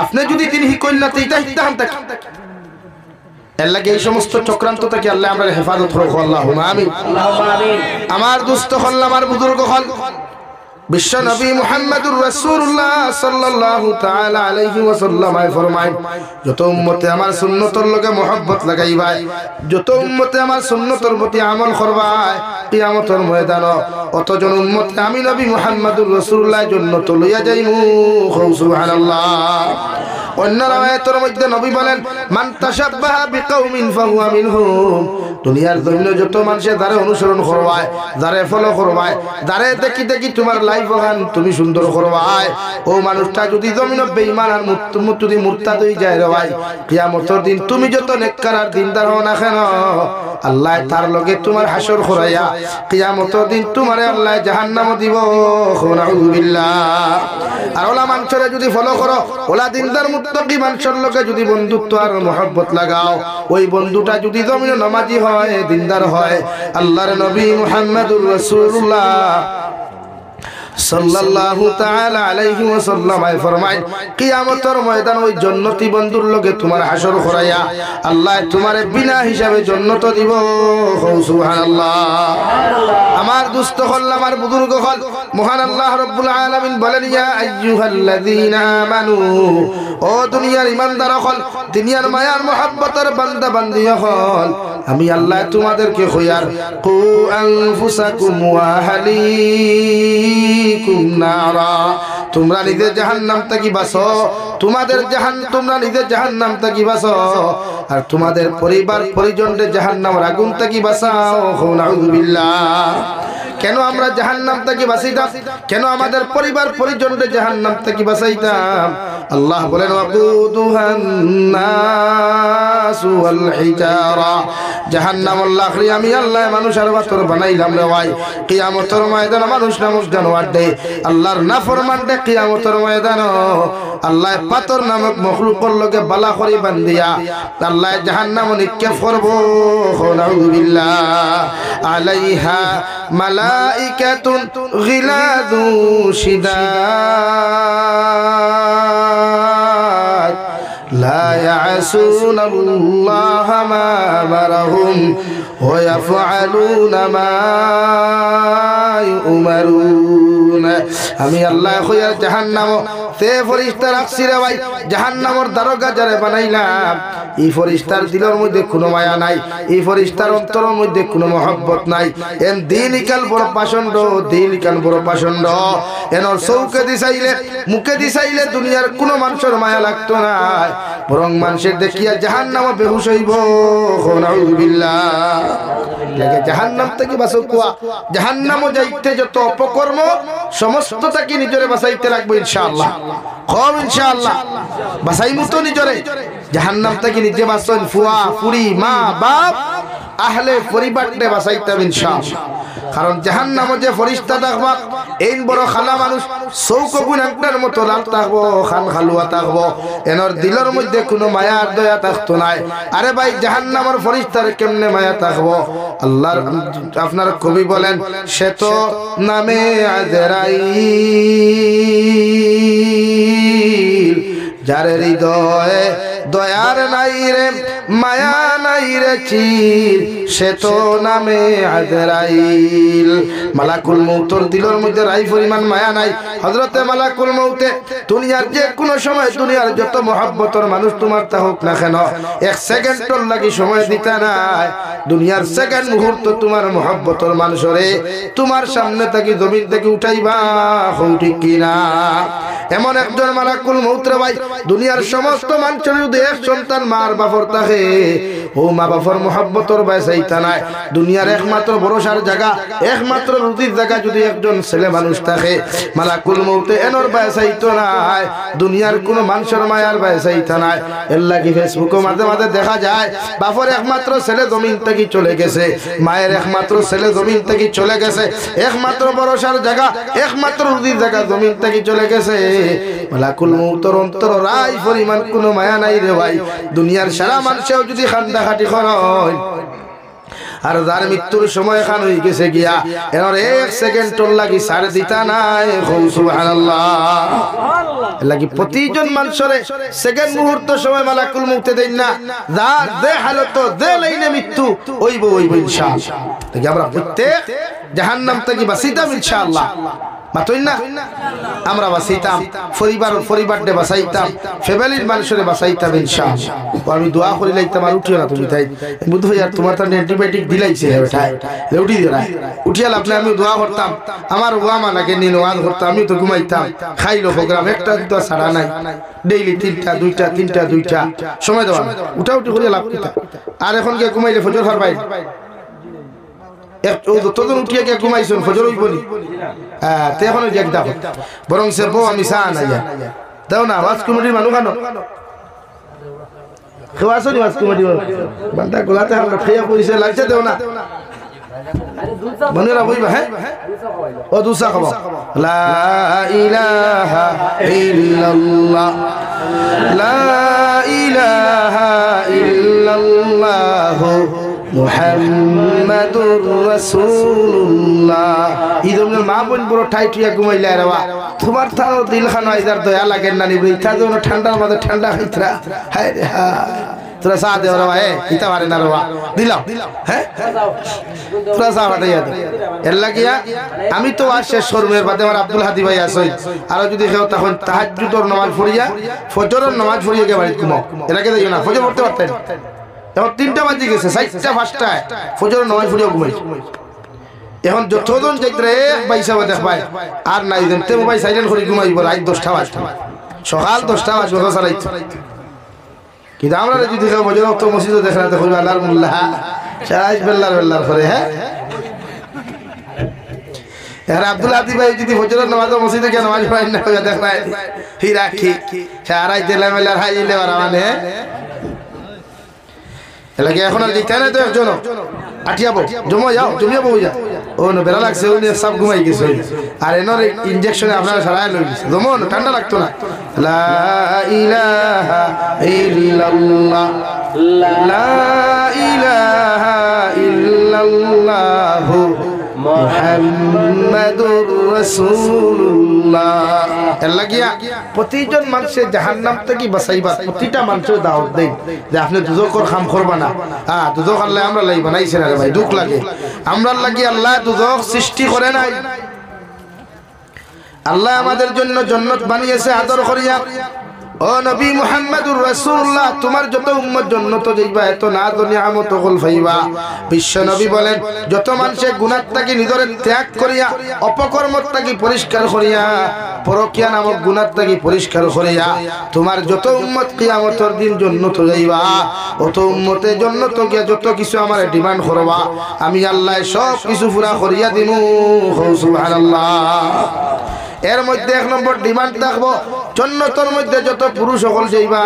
আপনি যদি তিনি হিকইল না এইটা হিকতাম তাকে এর লাগে এই সমস্ত চক্রান্ত থেকে আল্লাহ আমরা হেফাজত করুক। আল্লাহুম্মা আমিন। আমার দুস্থ হল, আমার বুজুর্গ হল, বিশ্ব নবী মুহাম্মদুর রাসূলুল্লাহ সাল্লাল্লাহু তাআলা আলাইহি ওয়াসাল্লাম ফরমায়, যত উম্মতে আমার সুন্নতর লগে মহব্বত লাগাইবাই, যত উম্মতে আমার সুন্নতর প্রতি আমল করবাই, কিয়ামতের ময়দানে অতজন উম্মতে আমি নবী মুহাম্মদুর রাসূলুল্লাহ জান্নাত লইয়া যাইমু। সুবহানাল্লাহ। অন্য রাওয়ায়াতের মধ্যে নবী বলেন, মান তাশাব্বাহা বিকাউমিন ফাহুয়া মিনহুম। দুনিয়ার জমিনে যত মানুষ যারে অনুসরণ করবায়, যারে ফলো করবায়, যারে দেখি দেখি তোমার লাইফ গান তুমি সুন্দর করবায়, ও মানুষটা যদি জমিনে বেঈমান আর যদি মুরতাদ হয়ে যায় রে ভাই, কিয়ামতের দিন তুমি যত নেককার আর দিনদার হও না কেন, আল্লাহ তার লগে তোমার হাসর করাইয়া কিয়ামতের দিন তোমারে আল্লাহ জাহান্নাম দিব। নাউযুবিল্লাহ। আর ওলা মানুষরা যদি ফলো করো, ওলা দিনদার মুত্তাকি মানুষের লগে যদি বন্ধুত্ব আর মহব্বত লাগাও, ওই বন্ধুটা যদি জমিনে নামাজি হয়, দিনদার হয়, আল্লাহর নবী মুহাম্মদুর রাসূলুল্লাহ সাল্লাল্লাহু তাআলা আলাইহি ওয়াসাল্লাম ফরমায়, কিয়ামতের ময়দান ওই জান্নাতি বন্ধুর লগে তোমার হাসর করাইয়া আল্লাহ তোমারে বিনা হিসাবে জান্নাত দিব। সুবহানাল্লাহ। আমার দুস্থ হল, আমার বুজুর্গ হল, মহান আল্লাহ রাব্বুল আলামিন বলেন, ইয়া আইয়ুহাল্লাযীনা আমানু, ও দুনিয়ার ঈমানদার হল, দুনিয়ার মায়ার মহব্বতের বান্দা বান্দি হল, আমি আল্লাহ তোমাদেরকে কইয়ার, কু আনফুসাকুম ওয়া আহলিকুম নারা, তোমরা নিজে জাহান্নাম থেকে বাঁচো, তোমরা নিজে জাহান্নাম থেকে বাঁচো, আর তোমাদের পরিবার পরিজনদের জাহান্নামের আগুন থেকে বাঁচাও। নাউযুবিল্লাহ। কেন আমরা জাহান্নাম থেকে বাঁচাইতাম? কেন আমাদের পরিবার পরিজনদের জাহান্নাম থেকে বাঁচাইতাম? আল্লাহ বলেন, ওয়াকুদুহান নাসু ওয়াল হিজারা, জাহান্নামুল লাখরি আমি আল্লাহ মানুষ আর পাথর বানাইলাম রে ভাই। কিয়ামতের ময়দানে মানুষ নামক জানোয়ার দে, আল্লাহর নাফরমান দে, কিয়ামতের ময়দানে আল্লাহ পাথর নামক মখলুকর লগে বালা করি বান্ধিয়া আল্লাহ জাহান্নাম নিক্ষেপ করব। নাউযুবিল্লাহ। আলাইহা মালাইকাতুন গিলাযু শিদাদ লা ইয়াসুনাল্লাহা মা আমারহুম ওয়া ইয়াফআলুনা মা ইউমারুন। আমি আল্লাহ কইয়া জাহান্নাম তে ফেরেশতা রাখছি রে ভাই, জাহান্নামের দারোগা যারে বানাইলাম, এই ফেরেশতার দিলের মধ্যে কোনো মায়া নাই, এই ফেরেশতার অন্তরের মধ্যে কোনো মহব্বত নাই। এন দিনকাল বড় পাষণ্ড, দিনকাল বড় পাষণ্ড। এনর চৌকে দিছাইলে মুখে দিছাইলে দুনিয়ার কোনো মানুষের মায়া লাগতো না, বরং মানুষের দেখিয়া জাহান্নামে বেহুশ হইব। নাউযুবিল্লাহ। জাহান্নাম থেকে বাঁচো কুয়া, জাহান্নামে যাইতে যত অপকর্ম সমস্ত তাকে নিজরে বাঁচাইতে লাগবে ইনশাআল্লাহ। কম ইনশাআল্লাহ বাঁচাইমু তো নিজরে, জাহান্নাম থেকে নিজে বাঁচন, ফুয়া ফুরি মা বাপ আহলে পরিবারকে বাঁচাইতাম ইনশাআল্লাহ। কারণ জাহান্নামে যে ফেরেশতা থাকবা, এই বড় খালা মানুষ চৌক গুনাহগারের মতো লাল থাকবো, খান খালুয়া থাকবো, এনর দিলের মধ্যে কোনো মায়া আর দয়া থাকতো নাই। আরে ভাই জাহান্নামের ফেরেশতার কেমনে মায়া থাকবো? আল্লাহর আপনার কবি বলেন, সে তো নামে আজরাইল, যার হৃদয়ে দয়ার নাই রে মায়া নাই রে চির সে তো নামে আজরাইল। মালাকুল মউতর দিলের মধ্যে রাই পরিমাণ মায়া নাই। হযরতে মালাকুল মউতে দুনিয়ার যে কোনো সময় দুনিয়ার যত মহব্বতর মানুষ তোমার তা হোক না কেন এক সেকেন্ডর লাগি সময় দিতে নাই। দুনিয়ার সেকেন্ড মুহূর্ত তোমার মহব্বতর মানুষরে তোমার সামনে থেকে জমিন থেকে উঠাইবা, ঠিক কিনা? এমন একজন মালাকুল মউত রে ভাই, দুনিয়ার সমস্ত মানুষের যদি এক সন্তান মার বাপর থাকে, ও মা বাপর মহব্বতর বাইসাইতা নাই। দুনিয়ার একমাত্র ভরসার জায়গা, একমাত্র রুজির জায়গা যদি একজন ছেলে মানুষ থাকে, মালাকুল মউতে এনর বাইসাইতো নাই। দুনিয়ার কোন মানুষের মায়ার বাইসাইতা নাই। এর লাগি ফেসবুকে মাঝে মাঝে দেখা যায় বাপর একমাত্র ছেলে জমিন থেকে চলে গেছে, মায়ের একমাত্র ছেলে জমিন থেকে চলে গেছে, একমাত্র ভরসার জায়গা, একমাত্র রুজির জায়গা জমিন থেকে চলে গেছে। মালাকুল মউতর অন্তর রাই পরিমাণ কোনো মায়া নাই রে ভাই। দুনিয়ার সারা মানুষেও যদি খান্দাখাটি হয় আর যার মৃত্যুর সময় খান হয়ে গেছে গিয়া এর এক সেকেন্ডর লাগি সার দিতা নাই। সুবহানাল্লাহ। লাগি প্রতিজন মানুষের সেকেন্ড মুহূর্ত সময় মালাকুল মউতে দেন না, যার যে হালত যে লাইনে মৃত্যু হইব ইনশাআল্লাহ। দেখি আমরা প্রত্যেক জাহান্নাম থেকে বাঁচিতাম ইনশাআল্লাহ। মাতই না আমরা বাঁচাইতাম, পরিবার ডে বাঁচাইতাম, ফ্যামিলির মানুষের বাঁচাইতাম ইনশাআল্লাহ। আমি দোয়া করি লাইতাম আর উঠিও না তুমি তাই বুঝ ভাই আর তোমার তো অ্যান্টিবায়োটিক দিলাইছে উঠি দিয়ে উঠিয়া লাভ নাই। আমি দোয়া করতাম, আমার ওয়া মানাকে নিয়ে ওয়াজ করতাম, আমি তো ঘুমাইতাম, খাইলো প্রোগ্রাম একটা দুটো ছাড়া নাই, ডেইলি তিনটা দুইটা সময় দেওয়া উঠা উঠি করে লাভ কিতা। আর এখন কে ঘুমাইলে ফজর ফার পাই তখন উঠিয়ে কে ঘুমাইছেন ফজর হইবনি। হ্যাঁ তে এখন দেখতাম বরং সে বউ আমি চা নাই দাও না ওয়াজ কমিটির মানুষ কেন খাওয়াছো নি ওয়াজ কমিটি বান্দা গোলাতে হালকা খেয়া পয়সা লাগছে দেও না বনেরা বইবা। হ্যাঁ ও দুসা খাবো লা ইলাহা ইল্লাল্লাহ লা ইলাহা ইল্লাল্লাহ মুহাম্মাদুর রাসূলুল্লাহ। ইদমের মা বোন বড় ঠাইটিয়া ঘুমাইলে রে বা তোমার তাও দিল খান আইদার দয়া লাগে না নিবি তা যেন ঠান্ডার মধ্যে ঠান্ডা খাইতরা। হায় রে তোরা চা দেও রে ভাই ইতা পারে না রে বা দিলাম। হ্যাঁ তোরা চা পাঠাইয়া দে এর লাগিয়া আমি তো আর শেষ শর্মের বাদে আমার আব্দুল হাদি ভাই আসই আর যদি কেউ তখন তাহাজ্জুদের নামাজ পড়িয়া ফজরের নামাজ পড়িয়া কে বাড়ি ঘুমাও এটাকে দেখো না ফজর পড়তে পারতেন এখন 3টা বাজে গেছে 4টা 5টায় ফজরের নামাজ পড়িয়া ঘুমাই। এখন যতজন যাইতে পয়সা দেখ ভাই আর নাই তে মোবাইল সাইলেন্ট করে ঘুমাইব রাত 10টা বাজে সকাল 10টা বাজে কথা চালাইতে কিন্তু আমরা যদি কেউ ফজর তো মসজিদে দেখা তো কইবা আল্লাহর মোল্লা সারাই বেল্লার করে। হ্যাঁ আর আব্দুল হাদি ভাই যদি ফজরের নামাজ মসজিদে গিয়ে নামাজ পড়েন না কইবা দেখ ভাই হি রাখি সারাই দিলা মেলার হাইলে বারা মানে এলাকে এখন আর দিতে না তো একজন আটিয়াবো জমিয়া বউ যা ও না বেড়া লাগছে ও নিয়ে সব ঘুমাই গেছে আর এনর ইনজেকশনে আপনারা সারাই লই গেছে জমন ঠান্ডা লাগতো না। লা ইলাহা ইল্লাল্লাহ লা ইলাহা ইল্লাল্লাহ মুহাম্মাদুর রাসূলুল্লাহ। এর লাগিয়া প্রতিজন মানুষের জাহান্নাম থেকে বাঁচাইবা প্রতিটা মানুষের দাওয়াত দেন যে আপনি দুজকর কাম করবা না। হ্যাঁ দুজক আল্লাহ আমরা লাই বানাইছে না রে ভাই দুঃখ লাগে আমরা লাগি আল্লাহ দুজক সৃষ্টি করে নাই। আল্লাহ আমাদের জন্য জান্নাত বানিয়েছে আদর করিয়া। ও নবী মুহাম্মদুর রাসূলুল্লাহ তোমার যত উম্মত জান্নাতে যাইবা এত নাজ ও নিয়ামত কল পাইবা। বিশ্ব নবী বলেন যত মানুষে গুনাহ থেকে নিজরে ত্যাগ করিয়া অপকর্ম থেকে পরিষ্কার করিয়া পরকিয়া নামক গুনাহ থেকে পরিষ্কার করিয়া তোমার যত উম্মত কিয়ামতের দিন জান্নাতে যাইবা অত উম্মতের জান্নাতে গিয়া যত কিছু আমার ডিমান্ড করবা আমি আল্লাহ সব কিছু পুরা করিয়া দিমু। সুবহানাল্লাহ। এর মধ্যে 1 নম্বর ডিমান্ড থাকবো জান্নাতের মধ্যে যত পুরুষ সকল যাইবা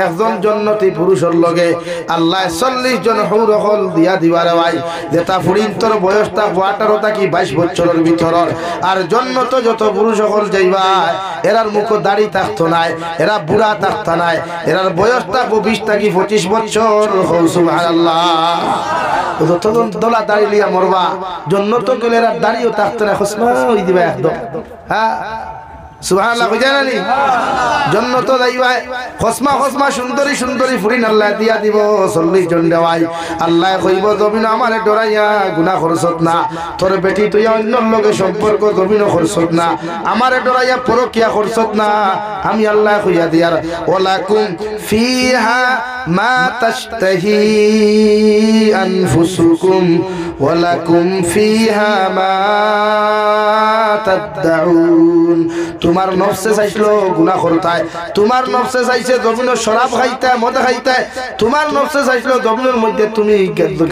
একজন জান্নাতি পুরুষের লগে আল্লাহ 40 জন হুর হল দিয়া দিবারে ভাই যেটা ফুরিন্তর বয়স তা 18 থেকে 22 বছরের ভিতর আর জান্নাতে যত পুরুষ সকল যাইবা এরার মুখ দাড়ি থাকতো নাই এরা বুড়া থাকতো নাই এরার বয়স তা 20 থেকে 25 বছর। সুবহানাল্লাহ। যতজন দলা দাড়ি লিয়া মরবা জান্নাতে গেলে এরা দাড়িও থাকতো না খসমা হই দিবা একদম। হ্যাঁ সুবহানাল্লাহ কই জানানি জান্নাত যাইবা খসমা খসমা সুন্দরী সুন্দরী ফুরিন আল্লাহ দিয়া দিব 40 জন দেওয়াই আল্লাহ কইব জমিন আমারে ডরাইয়া গুনাহ করছত না তোর বেটি তুই অন্য লগে সম্পর্ক জমিন করছত না আমারে ডরাইয়া পরকিয়া করছত না আমি আল্লাহ কইয়া দিয়ার ওয়ালাকুম ফিহা মা তাশতাহি আনফুসুকুম ওয়ালাকুম ফিহা মা তাদউন তোমার নফসে চাইছিল গুনাহ করতায় তোমার নফসে চাইছে জমিন শরাব খাইতে মদ খাইতে তোমার নফসে চাইছিল জমিনের মধ্যে তুমি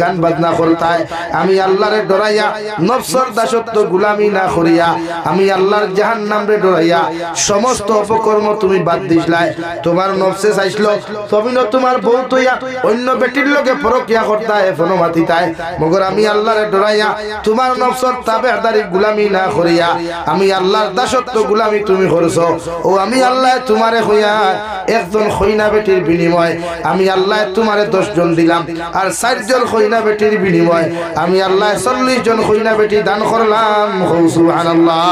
গান বাজনা করতায় আমি আল্লাহরে ডরাইয়া নফসর দাসত্ব গোলামি না করিয়া আমি আল্লাহর জাহান্নাম রে ডরাইয়া সমস্ত অপকর্ম তুমি বাদ দিছলাই তোমার নফসে চাইছিল জমিন তোমার বউ তইয়া অন্য বেটির লগে পরকিয়া করতায় ফনো মাতিতায় মগর আমি আল্লাহরে ডরাইয়া তোমার নফসর তাবেদারি গোলামি না করিয়া আমি আল্লাহর দাসত্ব গোলামি তুমি করছো ও আমি আল্লাহ তোমারে কইয়া একজন খইনা বেটির বিনিময় আমি আল্লাহ তোমারে 10 জন দিলাম আর 4 জন খইনা বেটির বিনিময় আমি আল্লাহ 40 জন খইনা বেটি দান করলাম সুবহানাল্লাহ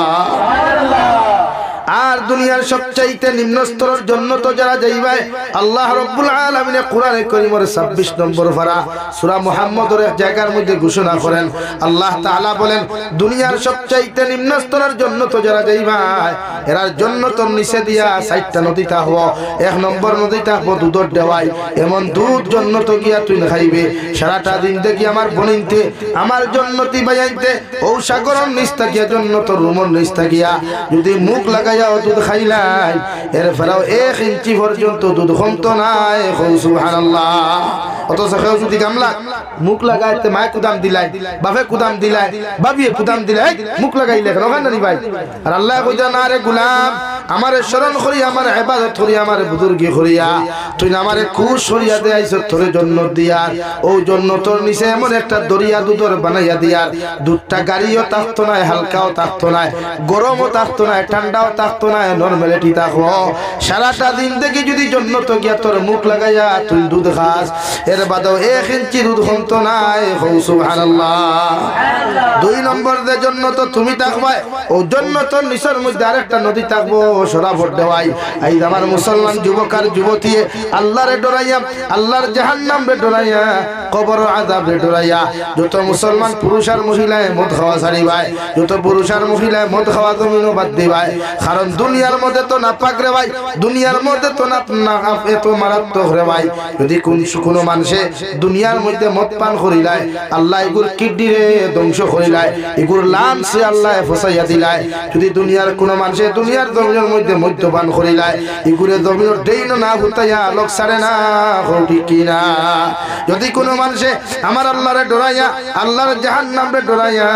আর দুনিয়ার সবচাইতে নিম্ন স্তরের জন্য তো যারা যাইবে আল্লাহ রাব্বুল আলামিনের কোরআনে কারীমের 26 নম্বর পারা সূরা মুহাম্মদের এক জায়গার মধ্যে ঘোষণা করেন আল্লাহ তাআলা বলেন দুনিয়ার সবচাইতে নিম্ন স্তরের জন্য তো যারা যাইবে এরার জন্য তো নিচে দিয়া 4টা নদী থাকব এক নম্বর নদী থাকব দুধের দেওয়াই এমন দুধ জন্য তো গিয়া তুই খাইবে সারাটা দিন দেখি আমার বনিনতে আমার জন্নতি বাইতে ও সাগরের নিচ থাকিয়া জন্য তো রুমর নিচ থাকিয়া যদি মুখ লাগাই দুধ খাইলাই এর ফেরাও 1 ইঞ্চি পর্যন্ত দুধ কমতো নাই সুবহানাল্লাহ অথচ কেউ যদি গামলা মুখ লাগাইতে মায় কুদাম দিলাই বাপে কুদাম দিলাই বাবিয়ে কুদাম দিলাই মুখ লাগাইলে কেন ওখানে ভাই আর আল্লাহ কইতা না রে গোলাম আমারে শরণ করি আমার ইবাদত করি আমার বুজুর্গি করিয়া তুই আমারে খুশ করিয়া দে আইছ তোর জন্য দিয়া ও জন্য তোর নিচে এমন একটা দরিয়া দুধর বানাইয়া দিয়া দুধটা গাড়িও থাকতো না হালকাও থাকতো না গরমও থাকতো না ঠান্ডাও থাকতো না নরমালিটি থাকো সারাটা দিন থেকে যদি জন্নত গিয়া তোর মুখ লাগাইয়া তুই দুধ খাস এর বাদেও 1 ইঞ্চি দুধ কমতো নাই সুবহানাল্লাহ 2 নম্বর যে জন্নত তুমি থাকবা ও জন্নতর নিচের মধ্যে আরেকটা নদী থাকবো শরাবর দেওয়াই এই আমার মুসলমান যুবক আর যুবতী আল্লাহরে ডরাইয়া আল্লাহর জাহান্নাম রে ডরাইয়া কবর আযাব রে ডরাইয়া যত মুসলমান পুরুষ আর মহিলায় মদ খাওয়া ছাড়িবাই যত পুরুষ আর মহিলায় মদ খাওয়া জমিনও বাদ দিবাই কারণ দুনিয়ার মধ্যে তো নাপাক রে ভাই দুনিয়ার মধ্যে তো না এত মারাত্মক রে ভাই যদি কোনো মানুষে দুনিয়ার মধ্যে মদ পান করিলায় আল্লাহ এগুর কিডনি রে ধ্বংস করিলায় এগুর লাঞ্চ আল্লাহ ফসাইয়া দিলায় যদি দুনিয়ার কোনো মানুষে দুনিয়ার জমিনের মধ্যে মদ্যপান করিলায় এগুরে জমিনের ডেইন না হুতাইয়া লোক ছাড়ে না ঠিক কিনা যদি কোনো মানুষে আমার আল্লাহরে ডরাইয়া আল্লাহর জাহান্নাম রে ডরাইয়া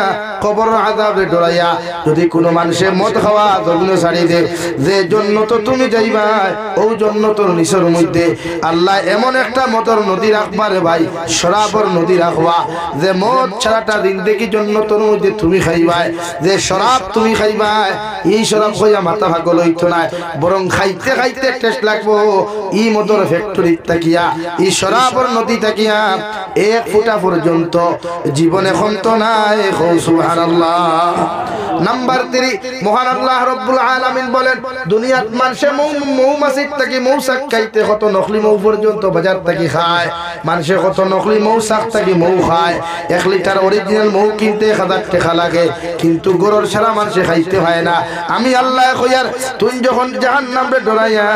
কবর আযাব রে ডরাইয়া যদি কোনো মানুষে মদ খাওয়া জমিন ছাড়ি দে যে জন্য তো তুমি যাইবা ও জন্য তোর নিচের মধ্যে আল্লাহ এমন একটা মদর নদী রাখবা রে ভাই শরাবর নদী রাখবা যে মদ ছাড়াটা দিন দেখি জন্য তোর মধ্যে তুমি খাইবা যে শরাব তুমি খাইবা এই শরাব কইয়া মাথা ভাগল হইতো না বরং খাইতে খাইতে টেস্ট লাগবো এই মদর ফ্যাক্টরি তাকিয়া এই শরাবর নদী তাকিয়া 1 ফুটা পর্যন্ত জীবনে ক্ষমতা নাই সুবহানাল্লাহ নাম্বার 3 মহান আল্লাহ রাব্বুল আলামিন বলেন দুনিয়াত মানুষে মৌমাছির থেকে মৌচাক খাইতে কত নকলি মৌ পর্যন্ত বাজার থেকে খায় মানুষে কত নকলি মৌচাক থেকে মৌ খায় 1 লিটার অরিজিনাল মৌ কিনতে 1000 টাকা লাগে কিন্তু গরুর সারা মানুষে খাইতে হয় না আমি আল্লাহ কইয়ার তুই যখন জাহান্নাম রে ডরাইয়া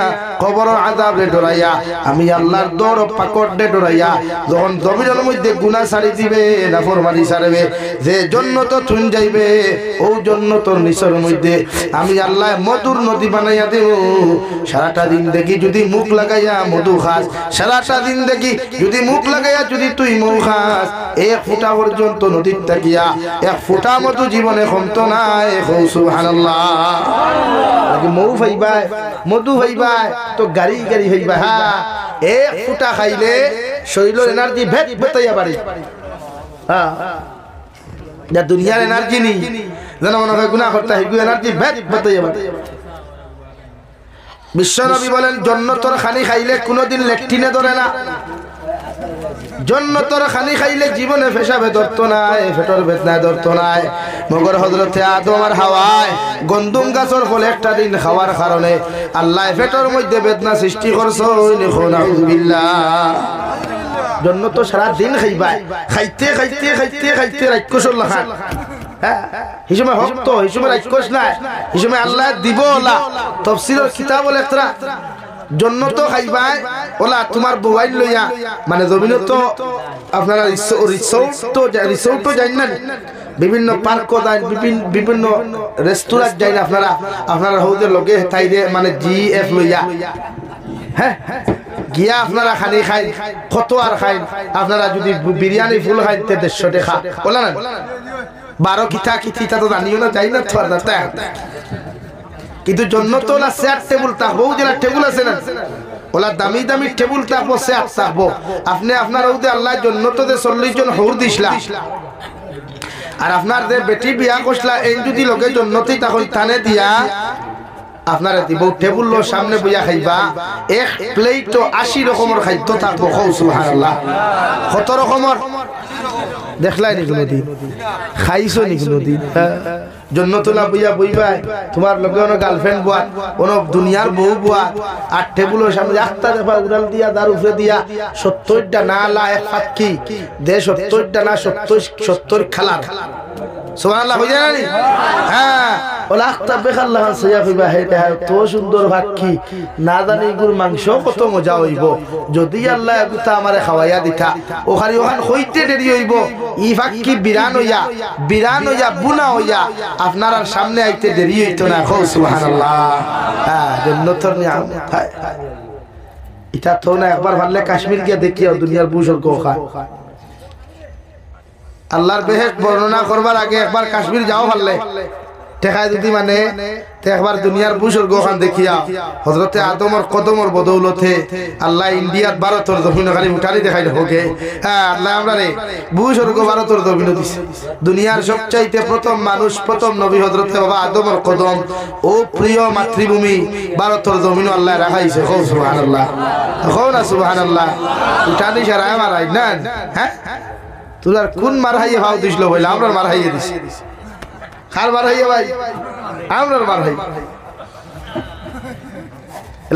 কবর আযাব রে ডরাইয়া আমি আল্লাহর দর পাকড় রে ডরাইয়া যখন জমিনের মধ্যে গুনাহ ছাড়ি দিবে নাফরমানি ছাড়বে যে জান্নাত তুই যাইবে ও জান্নাতর নিচের মধ্যে আমি আল্লাহ মধুর নদী বানাইয়া দেব সারাটা দিন দেখি যদি মুখ লাগাইয়া মধু খাস সারাটা দিন দেখি যদি মুখ লাগাইয়া যদি তুই মৌ খাস 1 ফুটা পর্যন্ত নদীর তাকিয়া 1 ফুটা মধু জীবনে কমতো নাই সুবহানাল্লাহ মৌ ভাইবা মধু ভাইবা তো গাড়ি গাড়ি হইবা হ্যাঁ 1 ফুটা খাইলে শরীরের এনার্জি ভেট ভেতাইয়া বাড়ি হ্যাঁ যা দুনিয়ার এনার্জি নেই যেন মনে হয় গুনাহ করতে হয় এনার্জি ভেট ভেতাইয়া বাড়ি বিশ্বনবী বলেন জান্নাতের খানি খাইলে কোনোদিন লেট্রিনে ধরে না জন্নতর খানি খাইলে জীবনে পেশাবে ধরতো নাই, পেটর বেদনায় ধরতো নাই। মগর হযরতে আদম আর হাওয়ায় গন্ধুম গাছের ফল একটা দিন খাওয়ার কারণে আল্লাহ পেটর মধ্যে বেদনা সৃষ্টি করছো। নাউযুবিল্লাহ। জন্নত সারা দিন খাইবা, খাইতে খাইতে খাইতে খাইতে রাক্ষসর লাখা। হ্যাঁ, হিসেবে হক তো হিসেবে রাক্ষস নাই, হিসেবে আল্লাহ দিব ওলা। তাফসীরের কিতাব লেখরা জন্নত খাইবাই ওলা তোমার মোবাইল লইয়া, মানে জমিন তো আপনারা রিসোর্ট তো যাই না, বিভিন্ন পার্ক যাই, বিভিন্ন রেস্তোরাঁ যাই না আপনারা, আপনারা হৌদের লগে তাইরে মানে জিএফ লইয়া, হ্যাঁ গিয়া আপনারা খানি খাই, কত আর খাই। আপনারা যদি বিরিয়ানি ফুল খাইতে 150 টাকা বলা না, 12 কিতা কিতা তো জানিও না, যাই না তো আর কিন্তু জন্নত ওলা চেয়ার টেবিল থাকবো, যেটা টেবিল আছে না ওলা দামি দামি টেবিল থাকবো, চেয়ার থাকবো। আপনি আপনার ওদের আল্লাহ জন্নত 40 জন হৌর দিসলা, আর আপনার যে বেটি বিয়া করছিলা এই যদি লোকে জন্নতেই তখন টানে দিয়া আপনারা দিব টেবিল সামনে বইয়া খাইবা, এক প্লেট 80 রকমের খাদ্য থাকবো। সুবহানাল্লাহ। কত রকমের দেখলাই নি কোনদিন, খাইছো নি কোনদিন? জন্নতুল্লাহ বইয়া বইবাই, তোমার লগে কোনো গার্লফ্রেন্ড বুয়া, কোনো দুনিয়ার বউ বুয়া, আর টেবিলের সামনে একটা দেফা উড়াল দিয়া দার উপরে দিয়া 70টা না লা এক ফাতকি দে, 70টা না 70 খালার। সুবহানাল্লাহ হই যায় না? হ্যাঁ, ওলা একটা বেখাল্লাহ সইয়া কইবা হে তো সুন্দর ফাতকি, না জানি গুর মাংস কত মজা হইব যদি আল্লাহ এগুতা আমারে খাওয়াইয়া দিতা। ওখানে ওখান হইতে দেরি হইব, ই ফাতকি বিরান হইয়া বুনা হইয়া আপনার আর সামনে আইতে দেরি হইতো না। সুবহানাল্লাহ। হ্যাঁ, জান্নাতের নিয়ামত। এটা তো না একবার ভাবলে কাশ্মীর গিয়ে দেখিও দুনিয়ার বুঝর গোখা। আল্লাহর বেহেশত বর্ণনা করবার আগে একবার কাশ্মীর যাও ভাললে টেকায় যদি মানে একবার দুনিয়ার বুজুর্গ খান দেখিয়া। হযরতে আদমর কদমর বদৌলতে আল্লাহ ইন্ডিয়ার ভারতের জমিনকারী উঠানি দেখাই হোকে। হ্যাঁ, আল্লাহ আমরা রে বুজুর্গ ভারতের জমিন দিছে। দুনিয়ার সবচাইতে প্রথম মানুষ, প্রথম নবী হযরতে বাবা আদমর কদম ও প্রিয় মাতৃভূমি ভারতের জমিন আল্লাহ রাখাইছে। সুবহানাল্লাহ, না সুবহানাল্লাহ। উঠানি সারায় মারাই না। হ্যাঁ, তোর কোন মারহাইয়ে ভাও দিছিল বলে আমরা মারহাইয়ে দিছি। কার মারহাইয়ে ভাই? আমরার মারহাই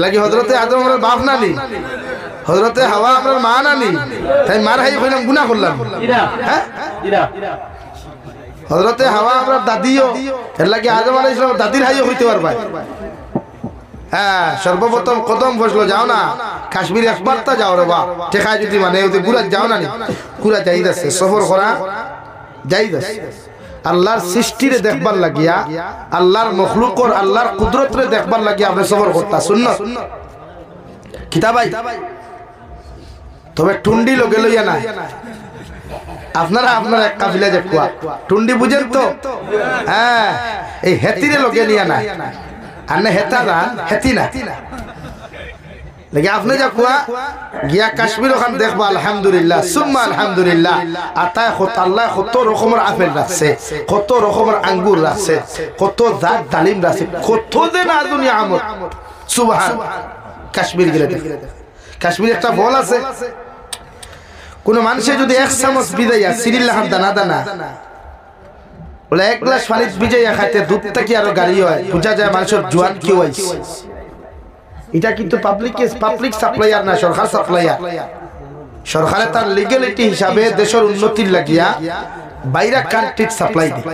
লাগি। হযরতে আদমের বাপ নানি, হযরতে হাওয়া আমরার মা নানি, তাই মারহাই কইলাম গুনাহ করলাম। হ্যাঁ, হযরতে হাওয়া আমরার দাদিও, এর লাগি আদম আলাইহিস সালাম দাদির হাইও হইতে পারবা। হ্যাঁ, সর্বপ্রথম কদম ফসলো যাও না কাশ্মীর, একবার তা যাও রে বাপ। টেকা যদি মানে ওই গুড়া যাও না, গুড়া যাইদাছে সফর করা যাইদাছে। আল্লাহর সৃষ্টিরে দেখবার লাগিয়া, আল্লাহর মখলুকর আল্লাহর কুদরতরে দেখবার লাগিয়া আপনি সফর করতা সুন্নাত কিতাবাই। তবে টুন্ডি লগে লইয়া না আপনারা এক কাফিলা দেখবা টুন্ডি বুঝেন তো? হ্যাঁ, এই হেতিরে লগে নিয়া না, আর না হেতা না হেতি না লাগে। আপনি যা কুয়া গিয়া কাশ্মীর ওখান দেখবা আলহামদুলিল্লাহ সুম্মা আলহামদুলিল্লাহ। আর তাই আল্লাহ কত রকমের আপেল রাখছে, কত রকমের আঙ্গুর রাখছে, কত জাত ডালিম রাখছে, কত যে না দুনিয়া আমত। সুবহান। কাশ্মীর গেলে কাশ্মীর একটা বল আছে, কোন মানুষে যদি 1 চামচ বিদাইয়া সিরিল্লাহ দানা দানা বলে 1 গ্লাস পানি ভিজাইয়া খাইতে দুধটা কি আরো গাড়ি হয়, বুঝা যায় মানুষের জোয়ান কি হইছে। এটা কিন্তু পাবলিক সাপ্লাইয়ার না, সরকার সাপ্লাইয়ার। সরকারে তার লিগ্যালিটি হিসাবে দেশের উন্নতির লাগিয়া বাইরা কান্ট্রি সাপ্লাই দেয়।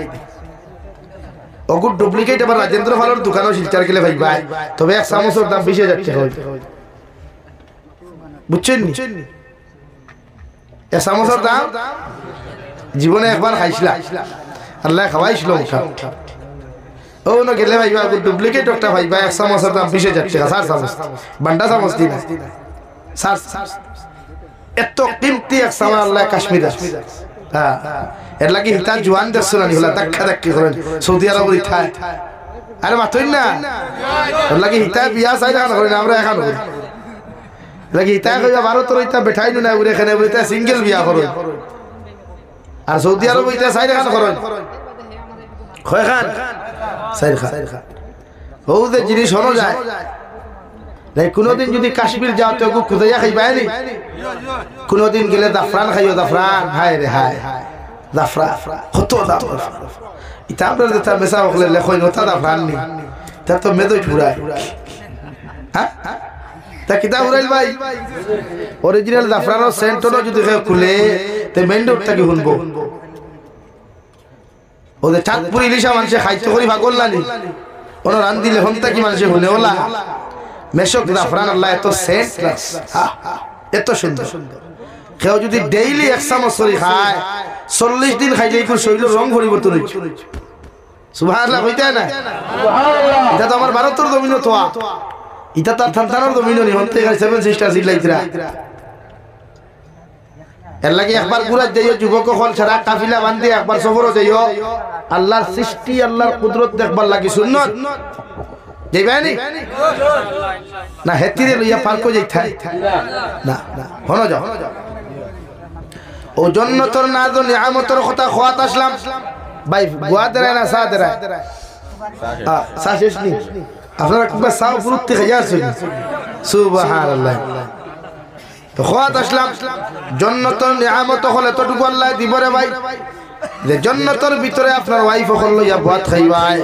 ওগুর ডুপ্লিকেট আবার রাজেন্দ্র ভালোর দোকানও শিলচার গেলে ভাই ভাই, তবে 1 চামচের দাম 20,000 টাকা হয়। বুঝছেন? 1 চামচের দাম জীবনে একবার খাইছিলা, আল্লাহ খাওয়াইছিল। ও না গেলে ভাই ভাই ডুপ্লিকেট একটা ভাই ভাই 1 চামচের দাম 20,000 টাকা। 4 চামচ বান্ডা চামচ দিন, এত কিমতি 1 চামচ আল্লাহ কাশ্মীর। হ্যাঁ, এর লাগি হিতা জোয়ান দেখছো না হলা ধাক্কা ধাক্কি করেন সৌদি আরব ইথায়। আরে মাতই না, এর লাগি হিতা বিয়া চাই না করেন, আমরা এখন করি লাগি হিতা কইবা ভারতের ইতা বেঠাই না উড়ে এখানে উড়ে সিঙ্গেল বিয়া করেন। আর সৌদি আরব ইতা চাই না করেন খয় খান সাইর খা। ও যে জিনিস হলো যায় কোনোদিন যদি কাশ্মীর যাও তো খুঁজাইয়া খাইবাই নি কোনোদিন গেলে জাফরান খাইও জাফরান হায় রে হায় জাফরান কত দাম এটা আমরা যেটা মেসা বকলে লেখই নতা জাফরান নি তা তো মেদই পুরাই হ্যাঁ তা কিতা উড়াইল ভাই অরিজিনাল জাফরানের সেন্টনো যদি কেউ খুলে তে মেন রোড থেকে শুনবো ওদের চাঁদপুর ইলিশা মানুষে খাইতে করি ভাগল নানি ওরা রান দিলে হন্তা কি মানুষে শুনে ওলা মেশক জাফরান আল্লাহ এত সেন্ট এত সুন্দর কেউ যদি ডেইলি 1 চামচ করে খায় 40 দিন খাইলে একটু শরীরের রং পরিবর্তন হয়েছে সুবহানাল্লাহ হইতে না সুবহানাল্লাহ এটা তো আমার ভারতের জমিন তো এটা তার থানতানোর জমিন নি হন্তে 7 সিস্টার সিলাইতরা এর লাগি একবার গুরাত যাইও যুবক হল ছাড়া কাফিলা বান্ধি একবার সফরও যাইও আল্লাহর সৃষ্টি আল্লাহর কুদরত দেখবার লাগি সুন্নাত যাইবানি না হেতিরে লইয়া পার্কো যাইতাই না না হনো যাও ও জান্নাতের নাজ ও নিয়ামতের কথা খোয়াত আসলাম ভাই গোয়া দেয় না সা দেয় সা শেষ নি আপনারা কিবা সাও ফুরুতে খাইয়াছেন সুবহানাল্লাহ তো খোয়াত আসলাম জান্নাতের নিয়ামত হলে তটুকু আল্লাহ দিবরে ভাই যে জান্নাতের ভিতরে আপনার ওয়াইফ হল লইয়া ভাত খাইবাই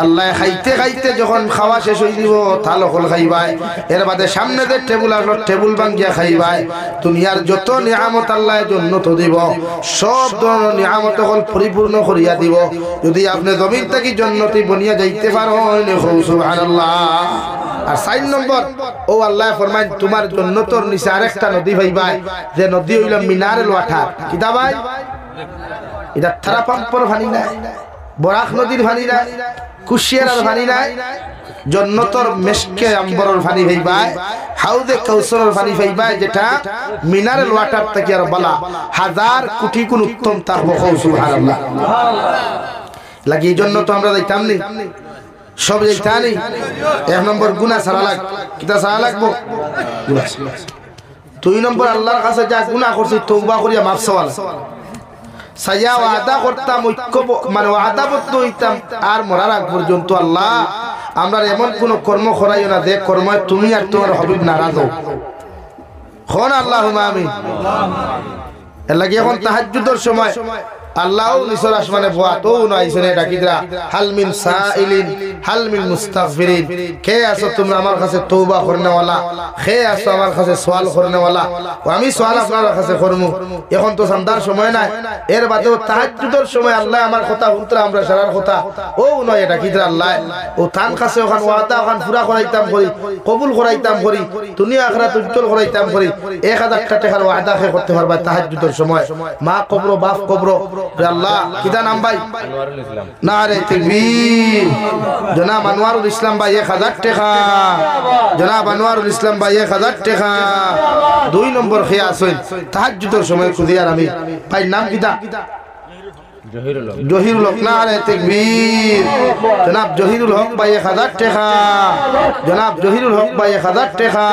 আল্লাহ খাইতে খাইতে যখন খাওয়া শেষ হই দিব তাল হল খাইবাই এর বাদে সামনে যে টেবিল আসলো টেবিল ভাঙ্গিয়া খাইবাই দুনিয়ার যত নিয়ামত আল্লাহ জান্নাত দিব সব ধরনের নিয়ামত হল পরিপূর্ণ করিয়া দিব যদি আপনি জমিন থেকে জান্নাতি বনিয়া যাইতে পারেন সুবহানাল্লাহ আর 4 নম্বর ও আল্লাহ ফরমায় তোমার জান্নাতের নিচে আরেকটা নদী ভাইবাই যে নদী হইল মিনারেল ওয়াটার কিতা ভাই এটা থারা পাম্পর পানি নাই বরাক নদীর পানি নাই কুশিয়ারার পানি নাই জান্নাতের মেশকে আম্বরের পানি ভাইবাই হাউজে কাউসারের পানি ভাইবাই যেটা মিনারেল ওয়াটার থেকে আর বলা হাজার কোটি গুণ উত্তম তা সুবহানাল্লাহ লাগি জন্য তো আমরা যাইতাম নি সব যাইতানি 1 নম্বর গুনাহ সারা লাগ কিতা সারা লাগবো 2 নম্বর আল্লাহর কাছে যা গুনাহ করছি তওবা করিয়া মাফ চাওয়া সাজা ওয়াদা করতাম ঐক্য মানে ওয়াদাবদ্ধ হইতাম আর মরার আগ পর্যন্ত আল্লাহ আমরা এমন কোন কর্ম করাইও না যে কর্ম তুমি আর তোমার হাবিব নারাজ হও কোন আল্লাহুম্মা আমিন এর লাগি এখন তাহাজ্জুদের সময় আল্লাহ নিসর আসমানে বুয়াতো নাইছনে ডাকিদরা হাল মিন সাইলিন হাল মিন মুস্তাগফিরিন কে আছো তোমরা আমার কাছে তওবা করনে ওয়ালা কে আছো আমার কাছে সওয়াল করনে ওয়ালা ও আমি সওয়াল আপনার কাছে করব এখন তো সন্ধ্যার সময় নাই এর বাদেও তাহাজ্জুদের সময় আল্লাহ আমার কথা শুনতরা আমরা সারার কথা ও নয় ডাকিদরা আল্লাহ ও তান কাছে ওখান ওয়াদা ওখান পুরা করাইতাম করি কবুল করাইতাম করি দুনিয়া আখিরাত উজ্জ্বল করাইতাম করি 1000 টাকার ওয়াদা করতে পারবা তাহাজ্জুদের সময় মা কবর বাপ কবর আল্লাহ কিদা নাম ভাই আনোয়ারুল ইসলাম নারে তাকবীর জনাব আনোয়ারুল ইসলাম ভাই 1000 টাকা জনাব আনোয়ারুল ইসলাম ভাই 1000 টাকা 2 নম্বর খেয়া আছেন তাহাজ্জুদের সময় খুদিয়ার আমি ভাই নাম কিদা জহিরুল হক নারে তাকবীর জনাব জহিরুল হক ভাই 1000 টাকা জনাব জহিরুল হক ভাই 1000 টাকা